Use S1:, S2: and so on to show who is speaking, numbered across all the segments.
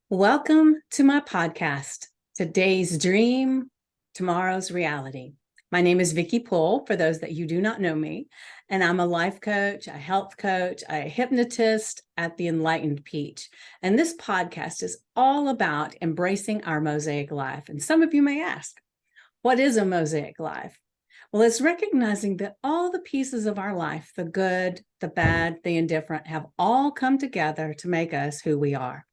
S1: Welcome to my podcast, Today's Dream, Tomorrow's Reality. My name is Vicki Poole, for those that you do not know me, and I'm a life coach, a health coach, a hypnotist at the Enlightened Peach. And this podcast is all about embracing our mosaic life. And some of you may ask, what is a mosaic life? Well, it's recognizing that all the pieces of our life, the good, the bad, the indifferent, have all come together to make us who we are.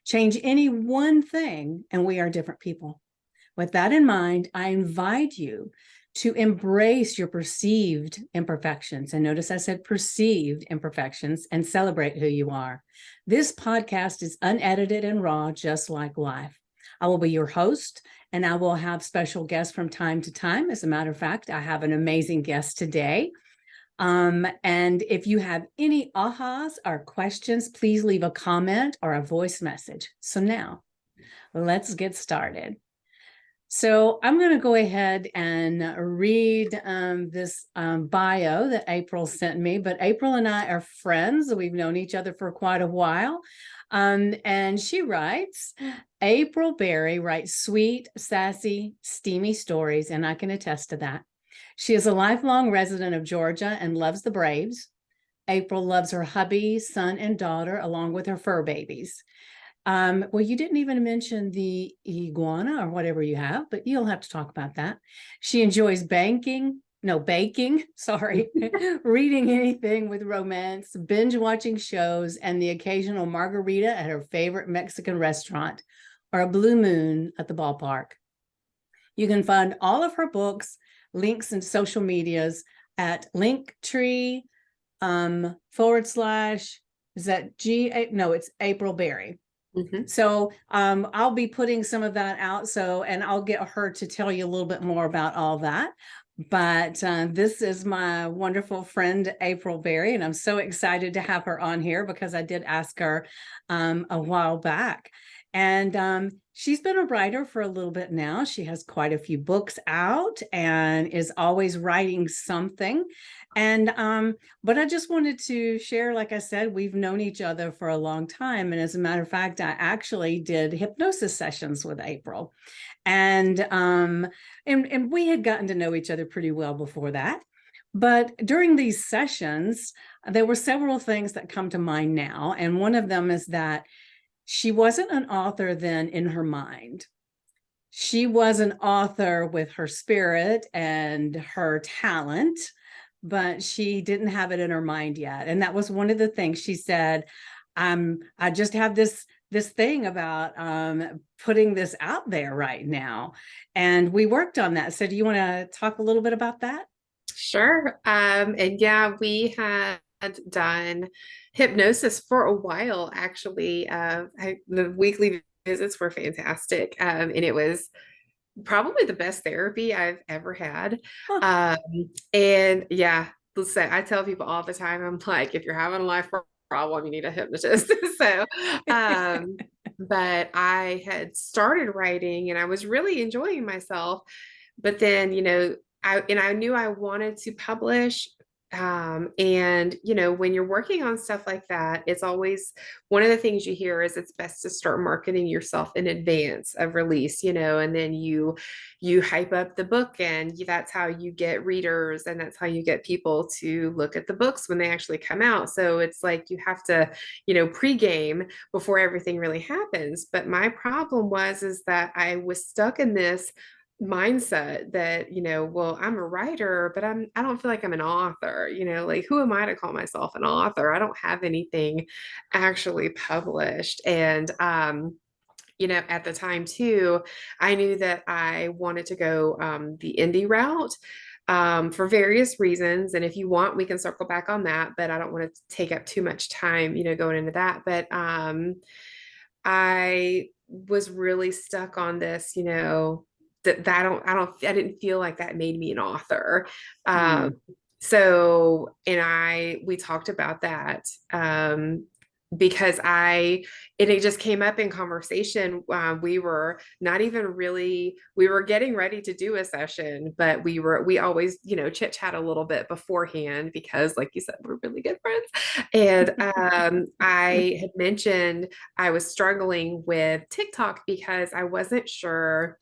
S1: Change any one thing, and we are different people. With that in mind, I invite you to embrace your perceived imperfections. And notice I said perceived imperfections, and celebrate who you are. This podcast is unedited and raw, just like life. I will be your host, and I will have special guests from time to time. As a matter of fact, I have an amazing guest today. And if you have any ahas or questions, please leave a comment or a voice message. So now let's get started. So I'm going to go ahead and read this bio that April sent me. But April and I are friends. We've known each other for quite a while. And she writes, April Berry writes sweet, sassy, steamy stories, and I can attest to that. She is a lifelong resident of Georgia and loves the Braves. April loves her hubby, son, and daughter, along with her fur babies. Well, you didn't even mention the iguana or whatever you have, but you'll have to talk about that. She enjoys baking, sorry, reading anything with romance, binge watching shows, and the occasional margarita at her favorite Mexican restaurant, or a blue moon at the ballpark. You can find all of her books, links, and social medias at linktree / is that no, it's April Berry. Mm-hmm. So I'll be putting some of that out. And I'll get her to tell you a little bit more about all that. But this is my wonderful friend, April Berry, and I'm so excited to have her on here because I did ask her a while back. And she's been a writer for a little bit now. She has quite a few books out and is always writing something. But I just wanted to share, like I said, we've known each other for a long time. And as a matter of fact, I actually did hypnosis sessions with April. And we had gotten to know each other pretty well before that. But during these sessions, there were several things that come to mind now. And one of them is that she wasn't an author then in her mind. She was an author with her spirit and her talent, but she didn't have it in her mind yet. And that was one of the things she said, I just have this thing about putting this out there right now. And we worked on that. So do you want to talk a little bit about that?
S2: Sure. And yeah, we had done hypnosis for a while, actually. The weekly visits were fantastic. And it was probably the best therapy I've ever had.
S1: Huh.
S2: And yeah, listen, I tell people all the time, I'm like, if you're having a life problem, you need a hypnotist. So, but I had started writing and I was really enjoying myself. But then, I knew I wanted to publish. And when you're working on stuff like that, it's always one of the things you hear is it's best to start marketing yourself in advance of release, and then you hype up the book, and that's how you get readers, and that's how you get people to look at the books when they actually come out. So it's like you have to, pregame before everything really happens. But my problem is that I was stuck in this mindset that, well, I'm a writer, but I don't feel like I'm an author, like who am I to call myself an author? I don't have anything actually published. And at the time too, I knew that I wanted to go the indie route for various reasons. And if you want, we can circle back on that, but I don't want to take up too much time, going into that. But I was really stuck on this, that I didn't feel like that made me an author.
S1: Hmm.
S2: So, we talked about that, because it just came up in conversation. We were not even really, we were getting ready to do a session, but we always, chit chat a little bit beforehand because, like you said, we're really good friends. And I had mentioned I was struggling with TikTok because I wasn't sure.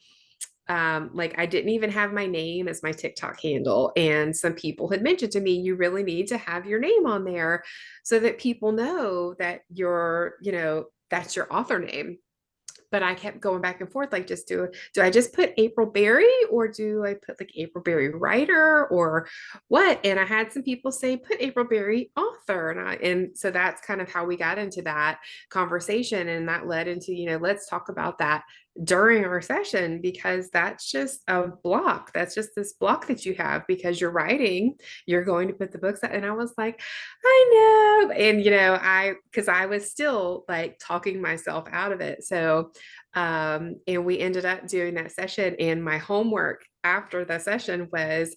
S2: Like I didn't even have my name as my TikTok handle. And some people had mentioned to me, you really need to have your name on there so that people know that that's your author name. But I kept going back and forth, like, just do I just put April Berry, or do I put like April Berry writer, or what? And I had some people say put April Berry author, and so that's kind of how we got into that conversation, and that led into, let's talk about that during our session, because that's just a block. That's just this block that you have because you're writing, you're going to put the books out. And I was like, I know. And because I was still like talking myself out of it. So and we ended up doing that session, and my homework after the session was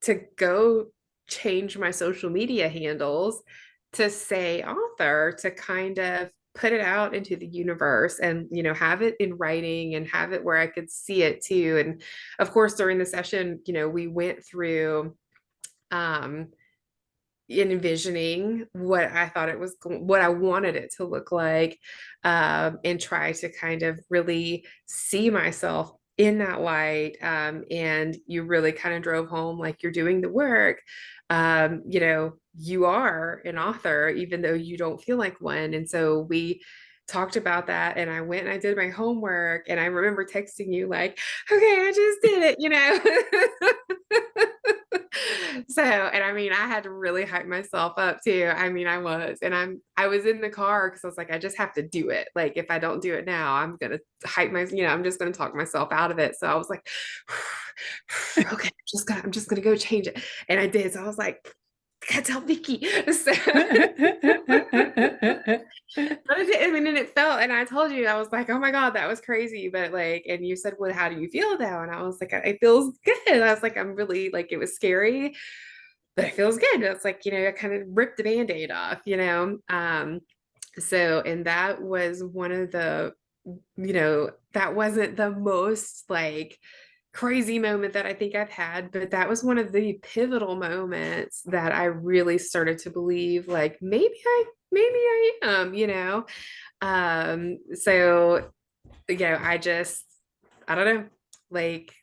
S2: to go change my social media handles to say author, to kind of put it out into the universe, and have it in writing and have it where I could see it too. And of course, during the session, we went through um envisioning what I thought what I wanted it to look like, and try to kind of really see myself in that light. And you really kind of drove home, like, you're doing the work. You are an author, even though you don't feel like one. And so we talked about that, and I went and I did my homework, and I remember texting you like, okay, I just did it. So, and I mean, I had to really hype myself up too. I mean, I was in the car because I was like, I just have to do it. Like, if I don't do it now, I'm gonna I'm just gonna talk myself out of it. So I was like, okay, I'm just gonna go change it. And I did. So I was like, I gotta tell Vicky. So but I mean, and it felt, and I told you, I was like, oh my God, that was crazy. But like, and you said, well, how do you feel now? And I was like, it feels good. I was like, I'm really, like, it was scary, but it feels good. It's like, I kind of ripped the band-aid off. So, and that was one of the, that wasn't the most like crazy moment that I think I've had, but that was one of the pivotal moments that I really started to believe, like, maybe I am. So, I don't know, like,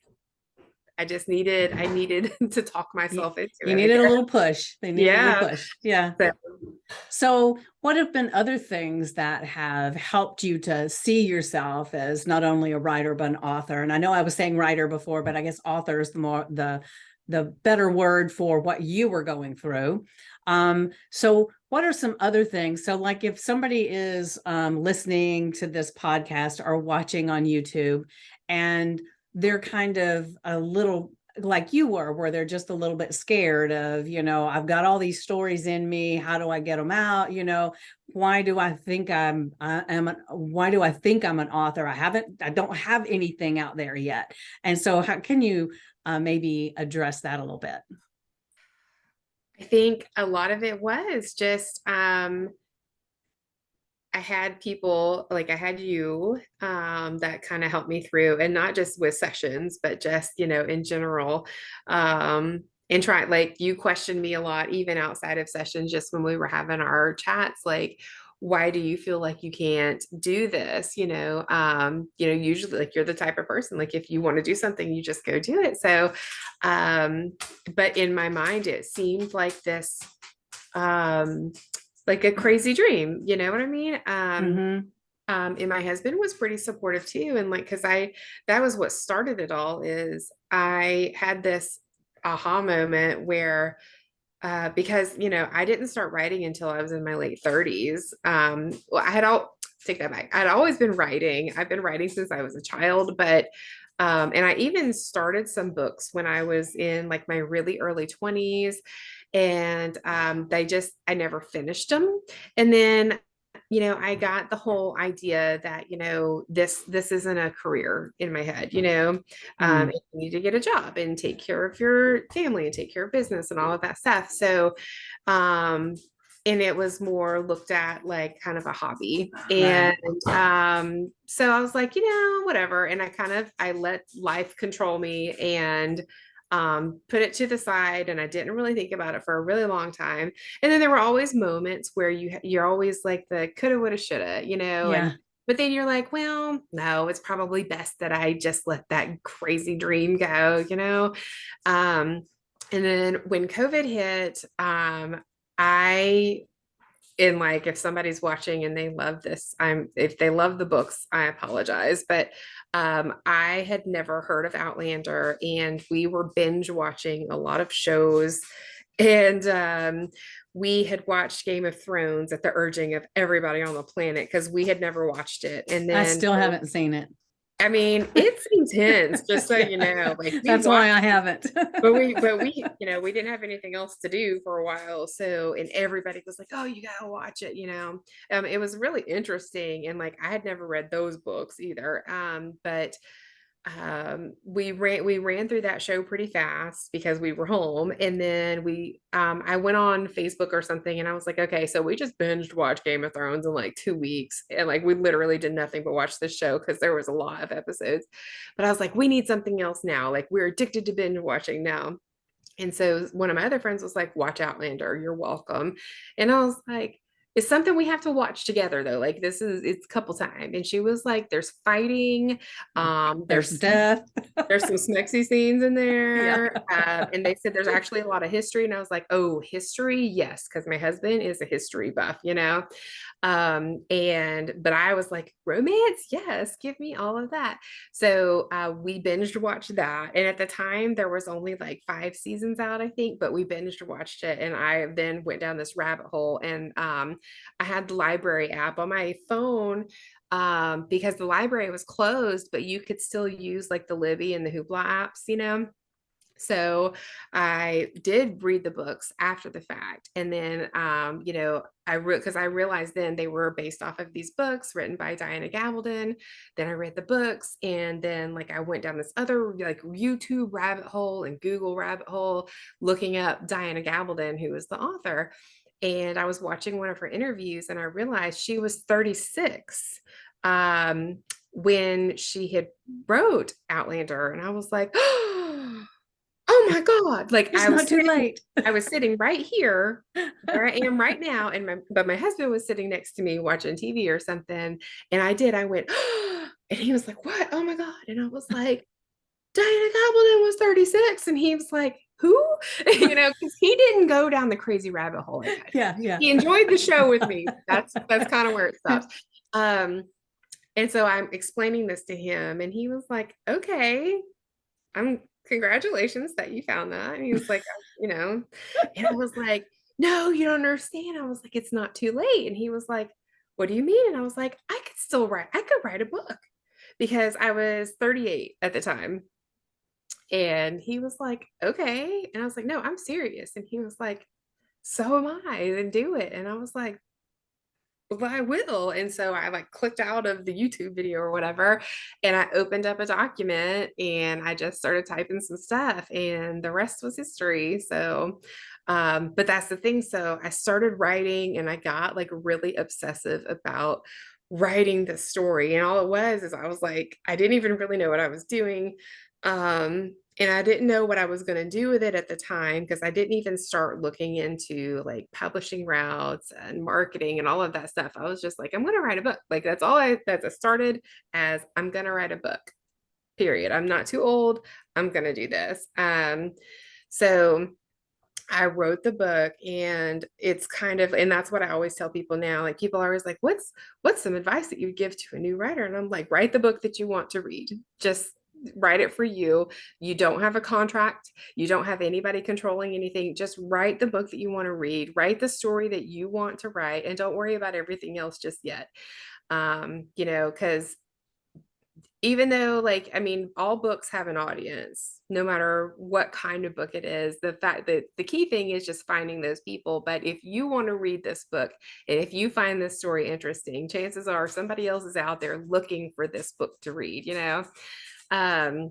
S2: I needed to talk
S1: You,
S2: myself into
S1: you
S2: it, I
S1: needed a
S2: guess.
S1: little push. They needed a little
S2: Yeah.
S1: push. Yeah.
S2: So,
S1: So, what have been other things that have helped you to see yourself as not only a writer but an author? And I know I was saying writer before, but I guess author is the better word for what you were going through. So, what are some other things? So, like, if somebody is listening to this podcast or watching on YouTube, and they're kind of a little like you were, where they're just a little bit scared of, I've got all these stories in me. How do I get them out? Why do I think why do I think I'm an author? I don't have anything out there yet. And so how can you maybe address that a little bit?
S2: I think a lot of it was just, I had people, like, I had you, that kind of helped me through, and not just with sessions, but just, in general. And try, like, you questioned me a lot, even outside of sessions, just when we were having our chats, like, why do you feel like you can't do this? Usually, like, you're the type of person, like, if you want to do something, you just go do it. So, um, but in my mind, it seemed like this, um, like a crazy dream, you know what I mean?
S1: Mm-hmm.
S2: And my husband was pretty supportive too. And like, that was what started it all. Is I had this aha moment where, because, I didn't start writing until I was in my late 30s. Well, take that back. I'd always been writing. I've been writing since I was a child, but, and I even started some books when I was in like my really early 20s, and I never finished them. And then, I got the whole idea that, this isn't a career in my head.
S1: Mm.
S2: You need to get a job and take care of your family and take care of business and all of that stuff. So, um, and it was more looked at like kind of a hobby.
S1: Right.
S2: And so I was like, whatever. And I let life control me and put it to the side. And I didn't really think about it for a really long time. And then there were always moments where you're always like the coulda, woulda, shoulda, and
S1: Yeah.
S2: but then you're like, well, no, it's probably best that I just let that crazy dream go. And then when COVID hit, I and like if somebody's watching and they love this, if they love the books, I apologize, but I had never heard of Outlander, and we were binge watching a lot of shows, and we had watched Game of Thrones at the urging of everybody on the planet because we had never watched it. And
S1: I
S2: then
S1: still haven't seen it.
S2: I mean, it's intense, just so you
S1: Yeah.
S2: know. Like we
S1: That's why
S2: watched
S1: I haven't.
S2: but we didn't have anything else to do for a while. So, and everybody was like, "Oh, you gotta watch it." It was really interesting, and like I had never read those books either. But we ran through that show pretty fast because we were home, and then I went on Facebook or something, and I was like, okay, so we just binged watch Game of Thrones in like 2 weeks, and like we literally did nothing but watch this show because there was a lot of episodes. But I was like, we need something else now, like we're addicted to binge watching now. And so one of my other friends was like, watch Outlander, you're welcome. And I was like, it's something we have to watch together though. Like it's couple time. And she was like, there's fighting,
S1: There's death.
S2: there's some smexy scenes in
S1: Yeah.
S2: there. And they said there's actually a lot of history. And I was like, oh, history? Yes, because my husband is a history buff. But I was like, romance? Yes, give me all of that. So we binged watched that. And at the time, there was only like 5 seasons out, I think, but we binged watched it. And I then went down this rabbit hole. And I had the library app on my phone because the library was closed, but you could still use like the Libby and the Hoopla apps. So I did read the books after the fact. And then, because I realized then they were based off of these books written by Diana Gabaldon. Then I read the books, and then like I went down this other like YouTube rabbit hole and Google rabbit hole looking up Diana Gabaldon, who was the author. And I was watching one of her interviews, and I realized she was 36 when she had wrote Outlander. And I was like, oh my God. Like
S1: It's not too late.
S2: I was sitting right here where I am right now. But my husband was sitting next to me watching TV or something. And I went, and he was like, what? Oh my God. And I was like, Diana Gabaldon was 36. And he was like, who? Because he didn't go down the crazy rabbit hole like I did.
S1: Yeah, yeah.
S2: He enjoyed the show with me. That's kind of where it stops. And so I'm explaining this to him, and he was like, okay, congratulations that you found that. And he was like, and I was like, no, you don't understand. I was like, it's not too late. And he was like, what do you mean? And I was like, I could write a book because I was 38 at the time. And he was like, okay. And I was like, no, I'm serious. And he was like, so am I, then do it. And I was like, well, I will. And so I like clicked out of the YouTube video or whatever, and I opened up a document and I just started typing some stuff, and the rest was history. So, but that's the thing. So I started writing, and I got like really obsessive about writing the story. And all it was is I was like, I didn't even really know what I was doing. And I didn't know what I was going to do with it at the time because I didn't even start looking into like publishing routes and marketing and all of that stuff. I was just like, I'm going to write a book. Like that's started as I'm going to write a book, period. I'm not too old. I'm going to do this. So I wrote the book, and it's and that's what I always tell people now. Like people are always like, what's some advice that you would give to a new writer? And I'm like, write the book that you want to read. Just write it for you. You don't have a contract. You don't have anybody controlling anything. Just write the book that you want to read, write the story that you want to write, and don't worry about everything else just yet. Because even though like I mean all books have an audience no matter what kind of book it is, the fact that the key thing is just finding those people. But if you want to read this book and if you find this story interesting, chances are somebody else is out there looking for this book to read. um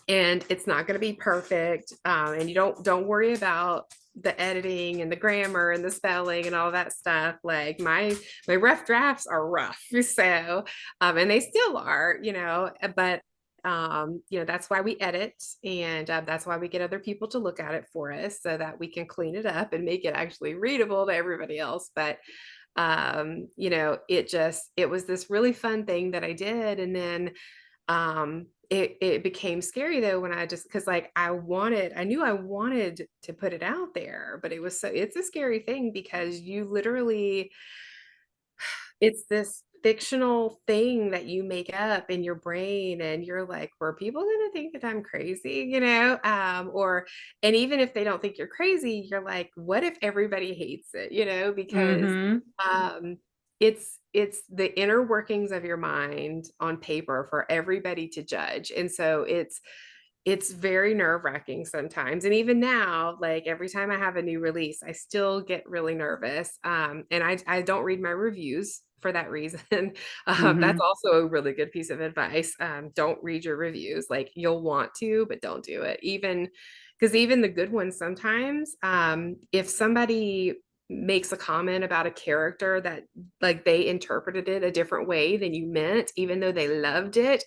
S2: and it's not going to be perfect, and you don't worry about the editing and the grammar and the spelling and all that stuff. Like my rough drafts are rough. So and they still are, but that's why we edit, and that's why we get other people to look at it for us so that we can clean it up and make it actually readable to everybody else. But it was this really fun thing that I did. And then it became scary though when I just, because like I knew I wanted to put it out there, but it's a scary thing because you literally, it's this fictional thing that you make up in your brain, and you're like, were people going to think that I'm crazy, and even if they don't think you're crazy, you're like, what if everybody hates it, because
S1: Mm-hmm.
S2: um it's the inner workings of your mind on paper for everybody to judge. And so it's very nerve-wracking sometimes. And even now, like every time I have a new release, I still get really nervous. And I don't read my reviews for that reason. That's
S1: Mm-hmm.
S2: also a really good piece of advice. Don't read your reviews. Like you'll want to, but don't do it. Even because even the good ones sometimes, if somebody makes a comment about a character that like they interpreted it a different way than you meant, even though they loved it,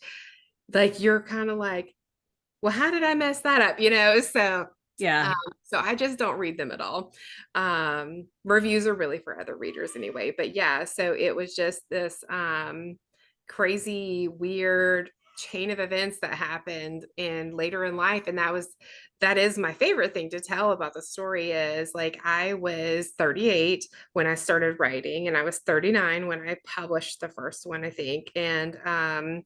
S2: like you're kind of like, well, how did I mess that up? Um,
S1: Yeah.
S2: so I just don't read them at all. Reviews are really for other readers anyway. But yeah, so it was just this crazy, weird chain of events that happened and later in life. And that is my favorite thing to tell about the story is like I was 38 when I started writing, and I was 39 when I published the first one, I think. And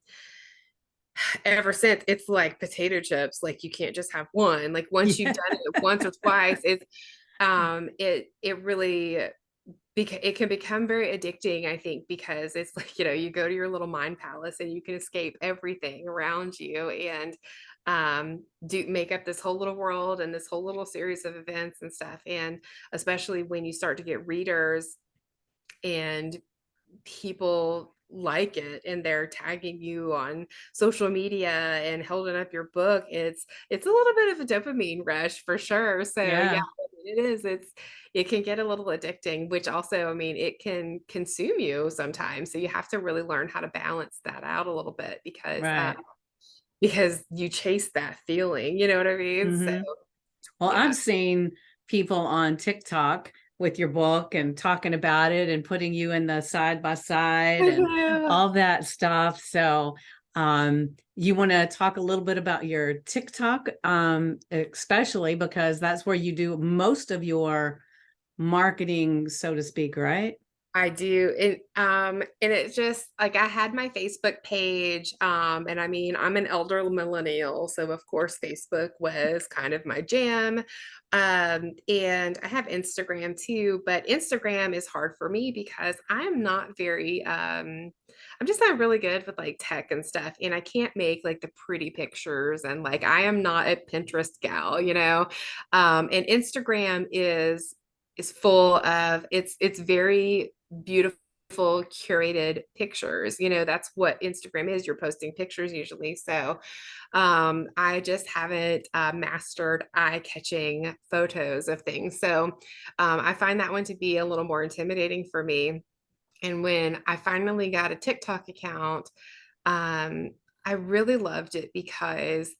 S2: ever since, it's like potato chips, like you can't just have one. Like once you've
S1: Yeah.
S2: done it once or twice, it really it can become very addicting, I think, because it's like, you go to your little mind palace and you can escape everything around you, and do make up this whole little world and this whole little series of events and stuff. And especially when you start to get readers and people like it and they're tagging you on social media and holding up your book, it's a little bit of a dopamine rush for sure. So yeah,
S1: Yeah.
S2: it can get a little addicting, which also, I mean, it can consume you sometimes, so you have to really learn how to balance that out a little bit,
S1: Right.
S2: because you chase that feeling, you know what I mean? So
S1: Mm-hmm. Well,
S2: yeah.
S1: I've seen people on TikTok with your book and talking about it and putting you in the side by side and all that stuff. So, you want to talk a little bit about your TikTok, especially because that's where you do most of your marketing, so to speak, right?
S2: I do. And it's just like I had my Facebook page. And I mean, I'm an elder millennial, so of course Facebook was kind of my jam. And I have Instagram too, but Instagram is hard for me because I'm not very I'm just not really good with like tech and stuff. And I can't make like the pretty pictures, and like I am not a Pinterest gal. And Instagram is full of it's very beautiful curated pictures. That's what Instagram is. You're posting pictures usually. So I just haven't mastered eye-catching photos of things. So I find that one to be a little more intimidating for me. And when I finally got a TikTok account, um I really loved it because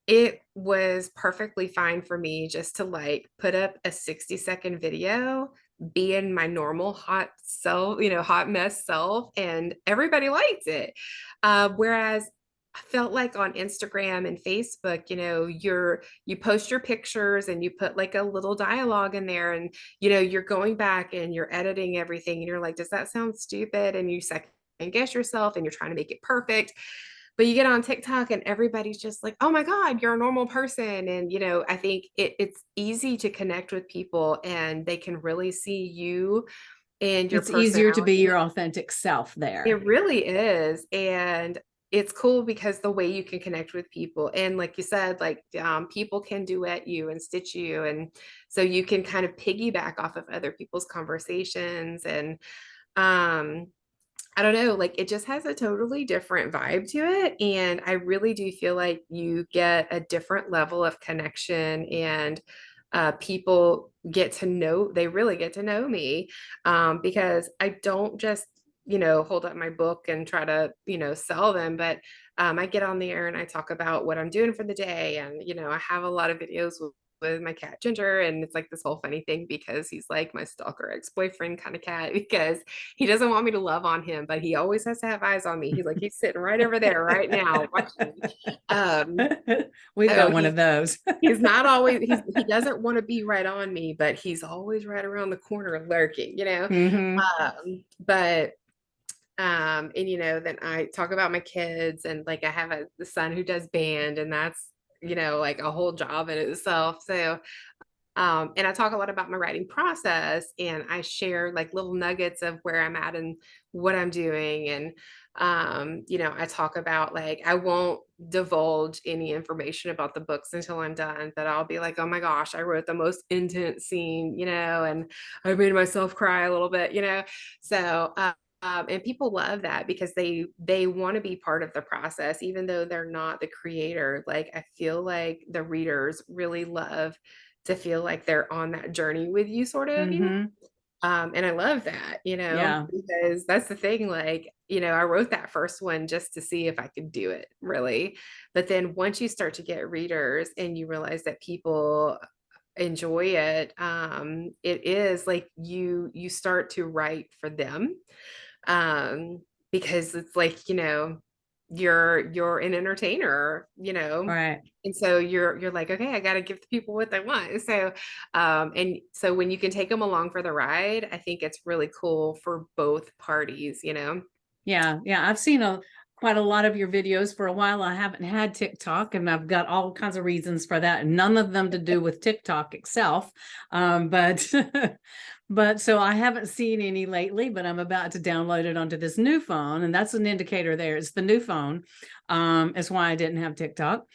S2: it was perfectly fine for me just to like put up a 60-second video, be in my normal hot self, hot mess self, and everybody liked it. Whereas I felt like on Instagram and Facebook, you post your pictures and you put like a little dialogue in there, and you're going back and you're editing everything, and you're like, does that sound stupid? And you second guess yourself and you're trying to make it perfect. But you get on TikTok and everybody's just like, oh my God, you're a normal person. And, I think it's easy to connect with people and they can really see you and your
S1: It's easier to be
S2: personality.
S1: your authentic self there.
S2: It really is. And it's cool because the way you can connect with people. And like you said, like people can duet you and stitch you. And so you can kind of piggyback off of other people's conversations. And um, I don't know, like it just has a totally different vibe to it. And I really do feel like you get a different level of connection and people they really get to know me, because I don't just, hold up my book and try to, sell them, but I get on the air and I talk about what I'm doing for the day. And, I have a lot of videos with my cat Ginger, and it's like this whole funny thing because he's like my stalker ex-boyfriend kind of cat, because he doesn't want me to love on him, but he always has to have eyes on me. He's like, he's sitting right over there right now watching me.
S1: We've
S2: So
S1: got one of those.
S2: he's not always he doesn't want to be right on me, but he's always right around the corner lurking,
S1: Hmm.
S2: But and then I talk about my kids, and like I have the son who does band, and that's like a whole job in itself. So and I talk a lot about my writing process, and I share like little nuggets of where I'm at and what I'm doing. And, I talk about like, I won't divulge any information about the books until I'm done, but I'll be like, oh my gosh, I wrote the most intense scene, and I made myself cry a little bit, So, and people love that because they want to be part of the process, even though they're not the creator. Like I feel like the readers really love to feel like they're on that journey with you, sort of,
S1: Hmm.
S2: and I love that,
S1: Yeah.
S2: because that's the thing. Like, I wrote that first one just to see if I could do it, really. But then once you start to get readers and you realize that people enjoy it, it is like you start to write for them, um, because it's like, you're an entertainer,
S1: Right.
S2: and so you're like, okay, I got to give the people what they want. So, and so when you can take them along for the ride, I think it's really cool for both parties.
S1: Yeah, yeah. I've seen quite a lot of your videos for a while. I haven't had TikTok, and I've got all kinds of reasons for that. None of them to do with TikTok itself, but but so I haven't seen any lately. But I'm about to download it onto this new phone, and that's an indicator. There, it's the new phone. Is why I didn't have TikTok.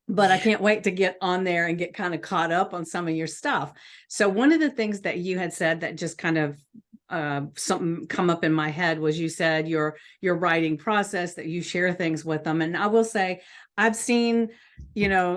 S1: But I
S2: Yeah.
S1: can't wait to get on there and get kind of caught up on some of your stuff. So one of the things that you had said that just kind of something come up in my head was you said your writing process, that you share things with them. And I will say, I've seen,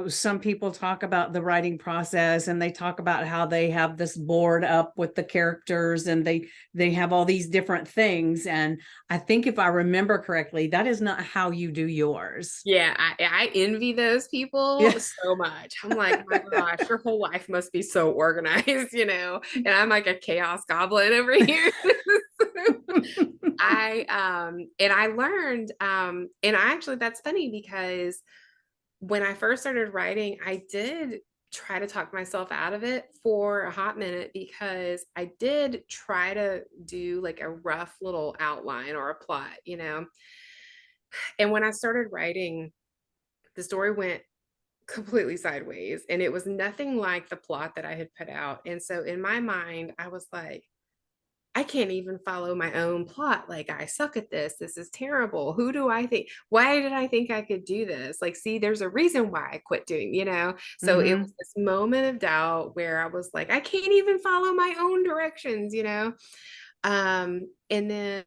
S1: some people talk about the writing process, and they talk about how they have this board up with the characters, and they have all these different things. And I think if I remember correctly, that is not how you do yours.
S2: Yeah, I envy those people
S1: Yeah.
S2: so much. I'm like, my gosh, your whole life must be so organized, and I'm like a chaos goblin over here. And I learned, and I actually, that's funny because when I first started writing, I did try to talk myself out of it for a hot minute, because I did try to do like a rough little outline or a plot. And when I started writing, the story went completely sideways, and it was nothing like the plot that I had put out. And so in my mind, I was like, I can't even follow my own plot. Like, I suck at this. This is terrible. Who do I think? Why did I think I could do this? Like, see, there's a reason why I quit doing. So it was
S1: Hmm.
S2: this moment of doubt where I was like, I can't even follow my own directions. And then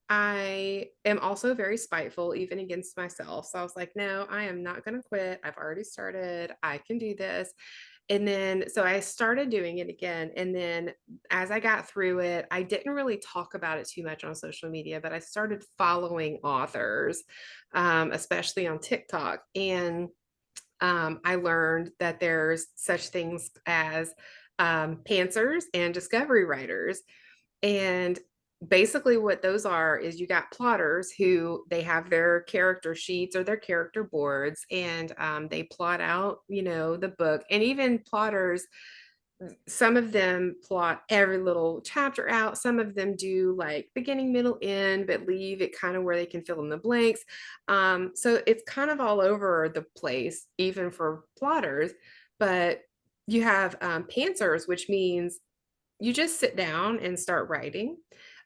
S2: I am also very spiteful, even against myself. So I was like, no, I am not going to quit. I've already started. I can do this. And then, so I started doing it again. And then as I got through it, I didn't really talk about it too much on social media, but I started following authors, especially on TikTok. And I learned that there's such things as pantsers and discovery writers. And basically what those are is you got plotters who they have their character sheets or their character boards, and they plot out, the book. And even plotters, some of them plot every little chapter out. Some of them do like beginning, middle, end, but leave it kind of where they can fill in the blanks. So it's kind of all over the place, even for plotters. But you have pantsers, which means you just sit down and start writing.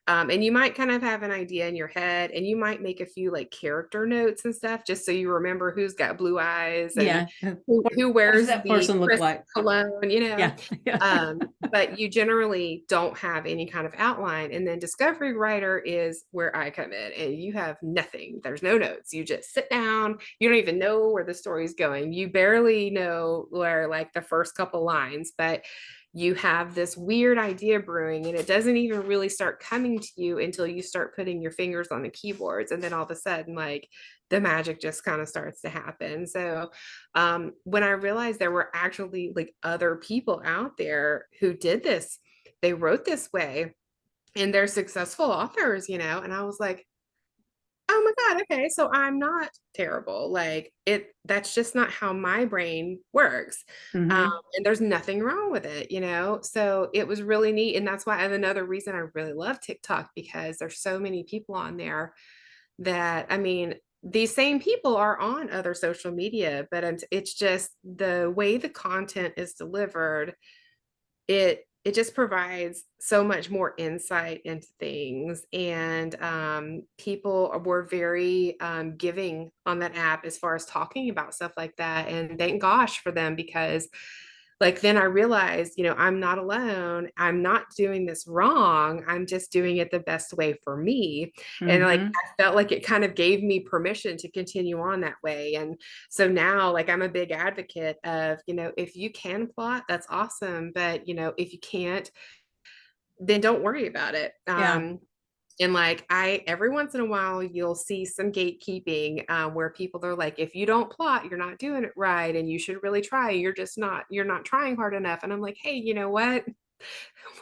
S2: And you might kind of have an idea in your head, and you might make a few like character notes and stuff just so you remember who's got blue eyes and
S1: Yeah.
S2: who
S1: What does
S2: wears
S1: that
S2: the
S1: person look
S2: crisp
S1: like?
S2: cologne, you know.
S1: Yeah. Yeah.
S2: But you generally don't have any kind of outline. And then discovery writer is where I come in, and you have nothing. There's no notes. You just sit down. You don't even know where the story's going. You barely know where like the first couple lines, but you have this weird idea brewing, and it doesn't even really start coming to you until you start putting your fingers on the keyboards. And then all of a sudden, like the magic just kind of starts to happen. So when I realized there were actually like other people out there who did this, they wrote this way, and they're successful authors, you know, and I was like, oh my God, okay, so I'm not terrible. Like that's just not how my brain works.
S1: Hmm.
S2: And there's nothing wrong with it, you know? So it was really neat. And that's why, and another reason I really love TikTok, because there's so many people on there that, I mean, these same people are on other social media, but it's just the way the content is delivered, it just provides so much more insight into things. And people were very giving on that app as far as talking about stuff like that, and thank gosh for them, because like then I realized, you know, I'm not alone. I'm not doing this wrong. I'm just doing it the best way for me. And like
S1: Hmm.
S2: I felt like it kind of gave me permission to continue on that way. And so now like I'm a big advocate of, you know, if you can plot, that's awesome. But you know, if you can't, then don't worry about it.
S1: Yeah.
S2: And like I, every once in a while, you'll see some gatekeeping where people are like, if you don't plot, you're not doing it right, and you should really try. You're not trying hard enough. And I'm like, hey, you know what?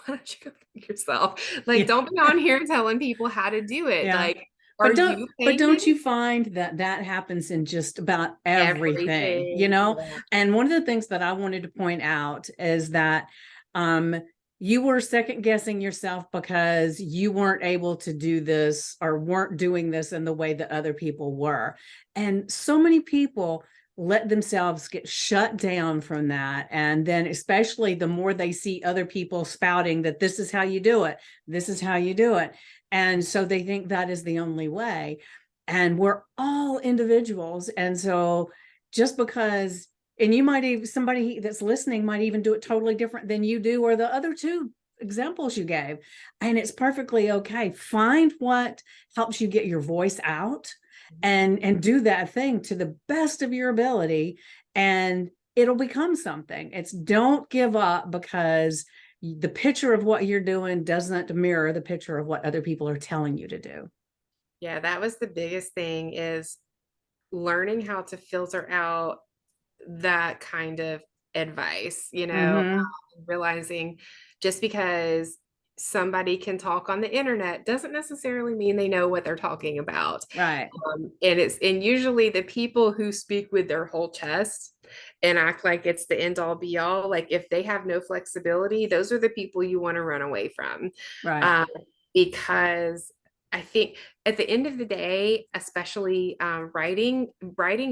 S2: Why don't you go look yourself? Like,
S1: Yeah.
S2: don't be on here telling people how to do it.
S1: Yeah.
S2: Like, are you
S1: But
S2: paying
S1: don't
S2: attention?
S1: you find that that happens in just about everything, you
S2: Everything.
S1: know?
S2: Yeah.
S1: And one of the things that I wanted to point out is that um you were second guessing yourself because you weren't able to do this or weren't doing this in the way that other people were. And so many people let themselves get shut down from that. And then, especially the more they see other people spouting that this is how you do it, this is how you do it. And so they think that is the only way. And we're all individuals. And so just because, and you might even, somebody that's listening might even do it totally different than you do, or the other two examples you gave. And it's perfectly okay. Find what helps you get your voice out and do that thing to the best of your ability, and it'll become something. It's don't give up because the picture of what you're doing doesn't mirror the picture of what other people are telling you to do.
S2: Yeah, that was the biggest thing, is learning how to filter out that kind of advice, you know,
S1: Mm-hmm.
S2: realizing just because somebody can talk on the internet doesn't necessarily mean they know what they're talking about.
S1: Right.
S2: And usually the people who speak with their whole chest and act like it's the end all be all, like if they have no flexibility, those are the people you want to run away from.
S1: Right.
S2: Um, because I think at the end of the day, especially writing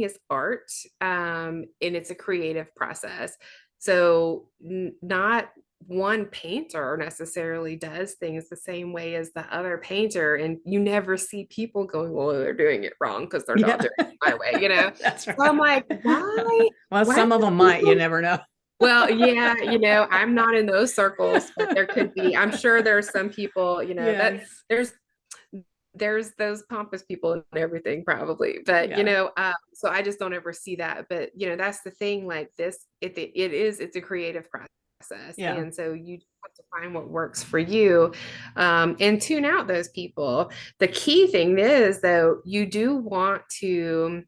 S2: is art, and it's a creative process. So not one painter necessarily does things the same way as the other painter, and you never see people going, well, they're doing it wrong because they're not
S1: Yeah.
S2: doing it my way, you know.
S1: That's
S2: So I'm
S1: right.
S2: like, why
S1: Well,
S2: why
S1: some of
S2: do
S1: them might, you
S2: people?
S1: never know.
S2: Well, yeah, you know, I'm not in those circles, but there could be. I'm sure there's some people, you know, that
S1: Yes.
S2: there's there's those pompous people and everything probably, but you
S1: Yeah.
S2: know, so I just don't ever see that. But you know, that's the thing, like this, it's a creative process,
S1: Yeah.
S2: and so you have to find what works for you, and tune out those people. The key thing is, though, you do want to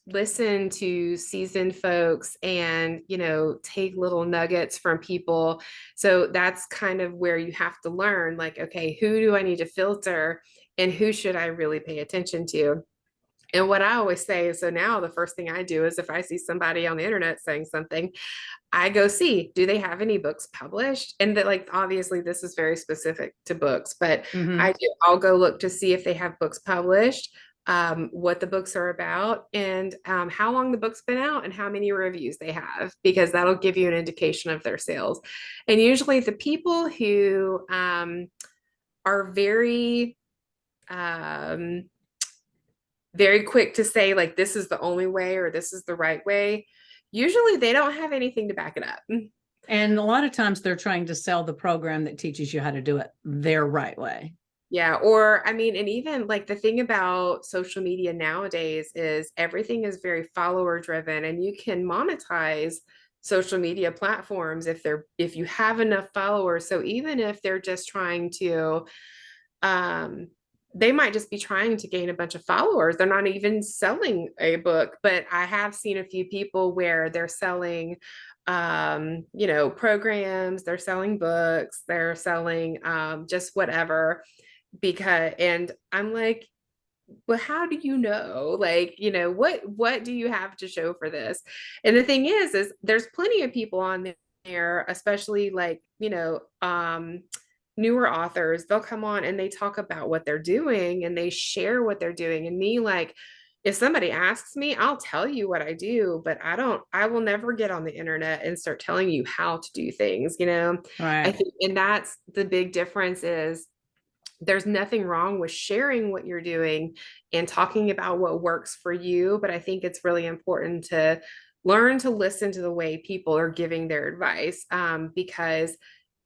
S2: listen to seasoned folks and, you know, take little nuggets from people. So that's kind of where you have to learn, like, okay, who do I need to filter and who should I really pay attention to? And what I always say is, so now the first thing I do is if I see somebody on the internet saying something, I go see, do they have any books published? And that, like, obviously this is very specific to books, but
S1: Mm-hmm.
S2: I'll go look to see if they have books published, what the books are about, and how long the book's been out and how many reviews they have, because that'll give you an indication of their sales. And usually the people who are um, very quick to say, like, this is the only way or this is the right way, usually they don't have anything to back it up.
S1: And a lot of times they're trying to sell the program that teaches you how to do it their right way.
S2: Yeah. Or, I mean, and even like the thing about social media nowadays is everything is very follower driven, and you can monetize social media platforms if you have enough followers. So even if they're just trying to, um, they might just be trying to gain a bunch of followers. They're not even selling a book, but I have seen a few people where they're selling, programs, they're selling books, they're selling, just whatever, because, and I'm like, well, how do you know? Like, what do you have to show for this? And the thing is there's plenty of people on there, especially like, newer authors. They'll come on and they talk about what they're doing and they share what they're doing. And me, like, if somebody asks me, I'll tell you what I do, but I will never get on the internet and start telling you how to do things. I
S1: Right.
S2: think, and that's the big difference is there's nothing wrong with sharing what you're doing and talking about what works for you. But I think it's really important to learn to listen to the way people are giving their advice, because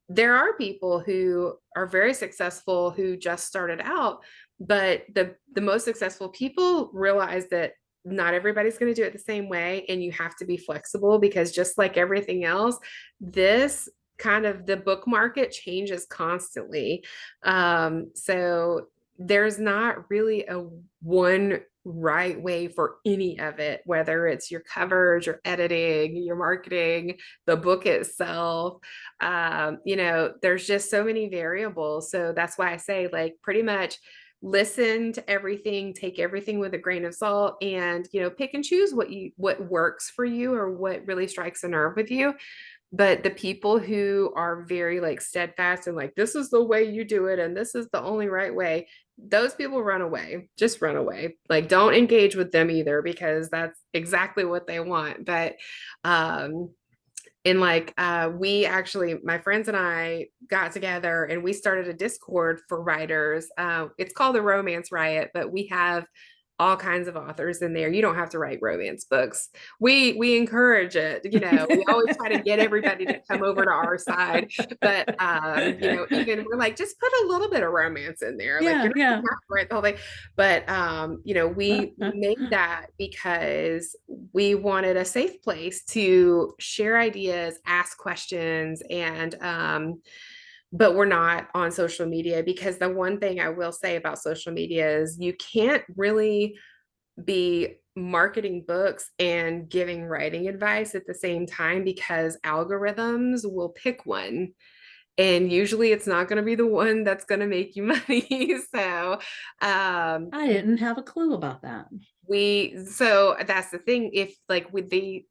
S2: there are people who are very successful who just started out, but the most successful people realize that not everybody's going to do it the same way, and you have to be flexible, because just like everything else, this kind of the book market changes constantly. So there's not really a one right way for any of it, whether it's your covers, your editing, your marketing, the book itself. There's just so many variables. So that's why I say, like, pretty much listen to everything, take everything with a grain of salt, and pick and choose what works for you or what really strikes a nerve with you. But the people who are very like steadfast and like, this is the way you do it and this is the only right way, those people run away. Just run away. Like, don't engage with them either, because that's exactly what they want. But and like, we actually, my friends and I got together and we started a Discord for writers. It's called the Romance Riot, but we have all kinds of authors in there. You don't have to write romance books. We encourage it. We always try to get everybody to come over to our side. But even we're like, just put a little bit of romance in there. Like,
S1: Yeah,
S2: you're not
S1: yeah.
S2: gonna have to write the whole thing. But we made that because we wanted a safe place to share ideas, ask questions, and but we're not on social media, because the one thing I will say about social media is you can't really be marketing books and giving writing advice at the same time, because algorithms will pick one, and usually it's not going to be the one that's going to make you money. So
S1: I didn't have a clue about that.
S2: so that's the thing. If like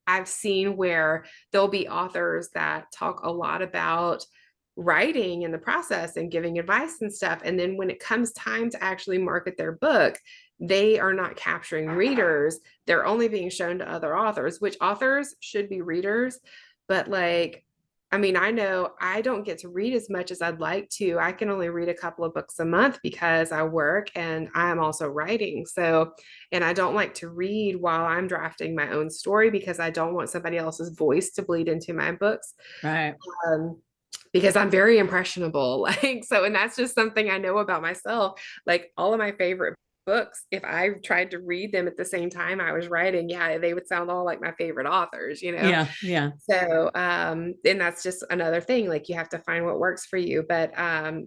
S2: I've seen where there'll be authors that talk a lot about writing and the process and giving advice and stuff, and then when it comes time to actually market their book, they are not capturing readers. They're only being shown to other authors, which authors should be readers. But like, I mean, I know I don't get to read as much as I'd like to. I can only read a couple of books a month because I work and I'm also writing. So, and I don't like to read while I'm drafting my own story, because I don't want somebody else's voice to bleed into my books.
S1: Right.
S2: Um, because I'm very impressionable. Like, so, and that's just something I know about myself. Like, all of my favorite books, if I tried to read them at the same time I was writing, yeah, they would sound all like my favorite authors.
S1: Yeah, yeah.
S2: So, and that's just another thing, like, you have to find what works for you. But,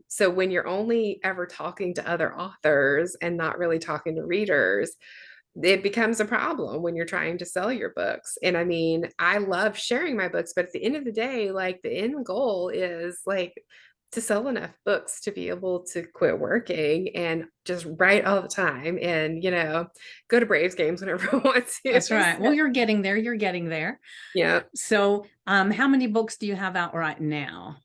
S2: so when you're only ever talking to other authors and not really talking to readers, it becomes a problem when you're trying to sell your books. And I mean, I love sharing my books, but at the end of the day, like, the end goal is like to sell enough books to be able to quit working and just write all the time and, go to Braves games whenever I want to.
S1: That's right. Well, you're getting there. You're getting there.
S2: Yeah.
S1: So, how many books do you have out right now?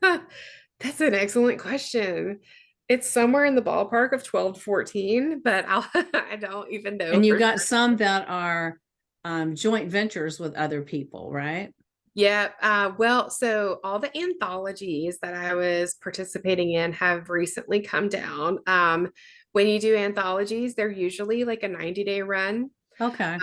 S2: That's an excellent question. It's somewhere in the ballpark of 12 to 14, but I don't even know
S1: And you
S2: for
S1: got
S2: sure.
S1: some that are joint ventures with other people, right?
S2: Yeah. Well, so all the anthologies that I was participating in have recently come down. When you do anthologies, they're usually like a 90-day run.
S1: Okay.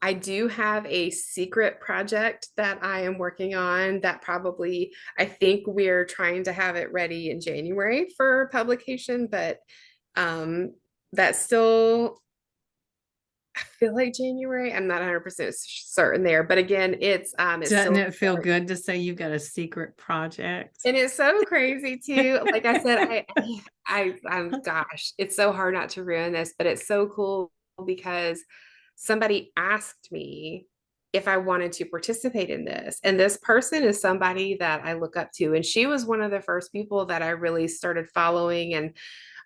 S2: I do have a secret project that I am working on that probably, I think we're trying to have it ready in January for publication, but um, that's still, I feel like January. I'm not 100% certain there, but again, it's
S1: Doesn't
S2: still,
S1: it feel good to say you've got a secret project?
S2: and it's so crazy too. Like I said, I'm gosh, it's so hard not to ruin this, but it's so cool because somebody asked me if I wanted to participate in this. And this person is somebody that I look up to. And she was one of the first people that I really started following. And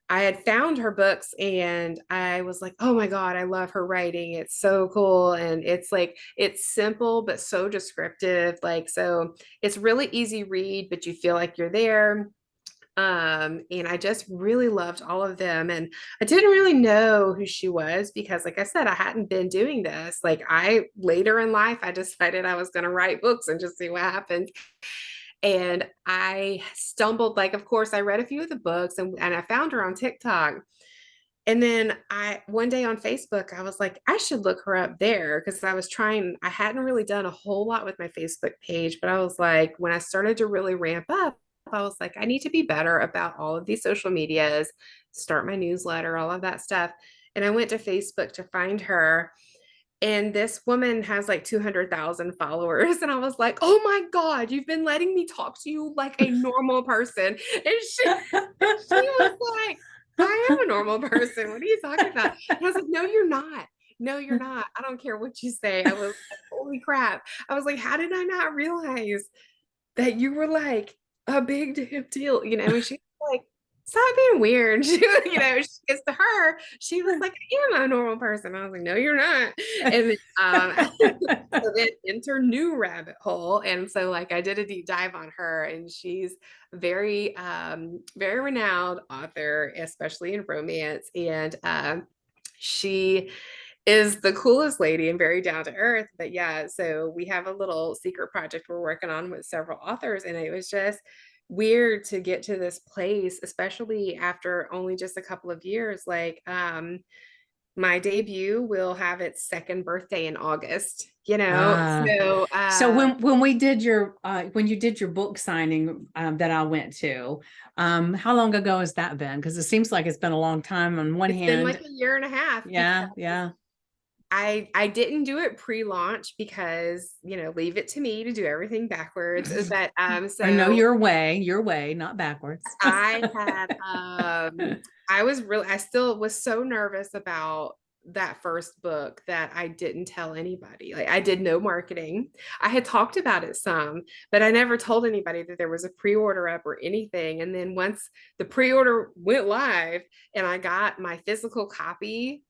S2: I had found her books and I was like, oh my God, I love her writing. It's so cool. And it's like, it's simple, but so descriptive. Like, so it's really easy read, but you feel like you're there. And I just really loved all of them. And I didn't really know who she was because, like I said, I hadn't been doing this. Like, I later in life, I decided I was going to write books and just see what happened. And I stumbled, like, of course, I read a few of the books and I found her on TikTok. And then one day on Facebook, I was like, I should look her up there because I hadn't really done a whole lot with my Facebook page, but I was like, when I started to really ramp up, I was like, I need to be better about all of these social medias, start my newsletter, all of that stuff. And I went to Facebook to find her. And this woman has like 200,000 followers. And I was like, oh my God, you've been letting me talk to you like a normal person. And she was like, I am a normal person. What are you talking about? And I was like, no, you're not. No, you're not. I don't care what you say. I was like, holy crap. I was like, how did I not realize that you were like a big damn deal? You know, and she's like, stop being weird. She, you know, she gets to her, she was like, I am a normal person. I was like, no, you're not. And then so then enter new rabbit hole. And so like I did a deep dive on her and she's very renowned author, especially in romance. And she is the coolest lady and very down to earth. But yeah, so we have a little secret project we're working on with several authors, and it was just weird to get to this place, especially after only just a couple of years. Like, my debut will have its second birthday in August, you know?
S1: Ah,
S2: So,
S1: so when we did your when you did your book signing that I went to, how long ago has that been? Because it seems like it's been a long time on one
S2: it's been like
S1: hand.
S2: a year and a half because
S1: Yeah, yeah.
S2: I didn't do it pre-launch because, you know, leave it to me to do everything backwards. But
S1: I know
S2: so
S1: your way, not backwards.
S2: I had I still was so nervous about that first book that I didn't tell anybody. Like I did no marketing. I had talked about it some, but I never told anybody that there was a pre-order up or anything. And then once the pre-order went live and I got my physical copy,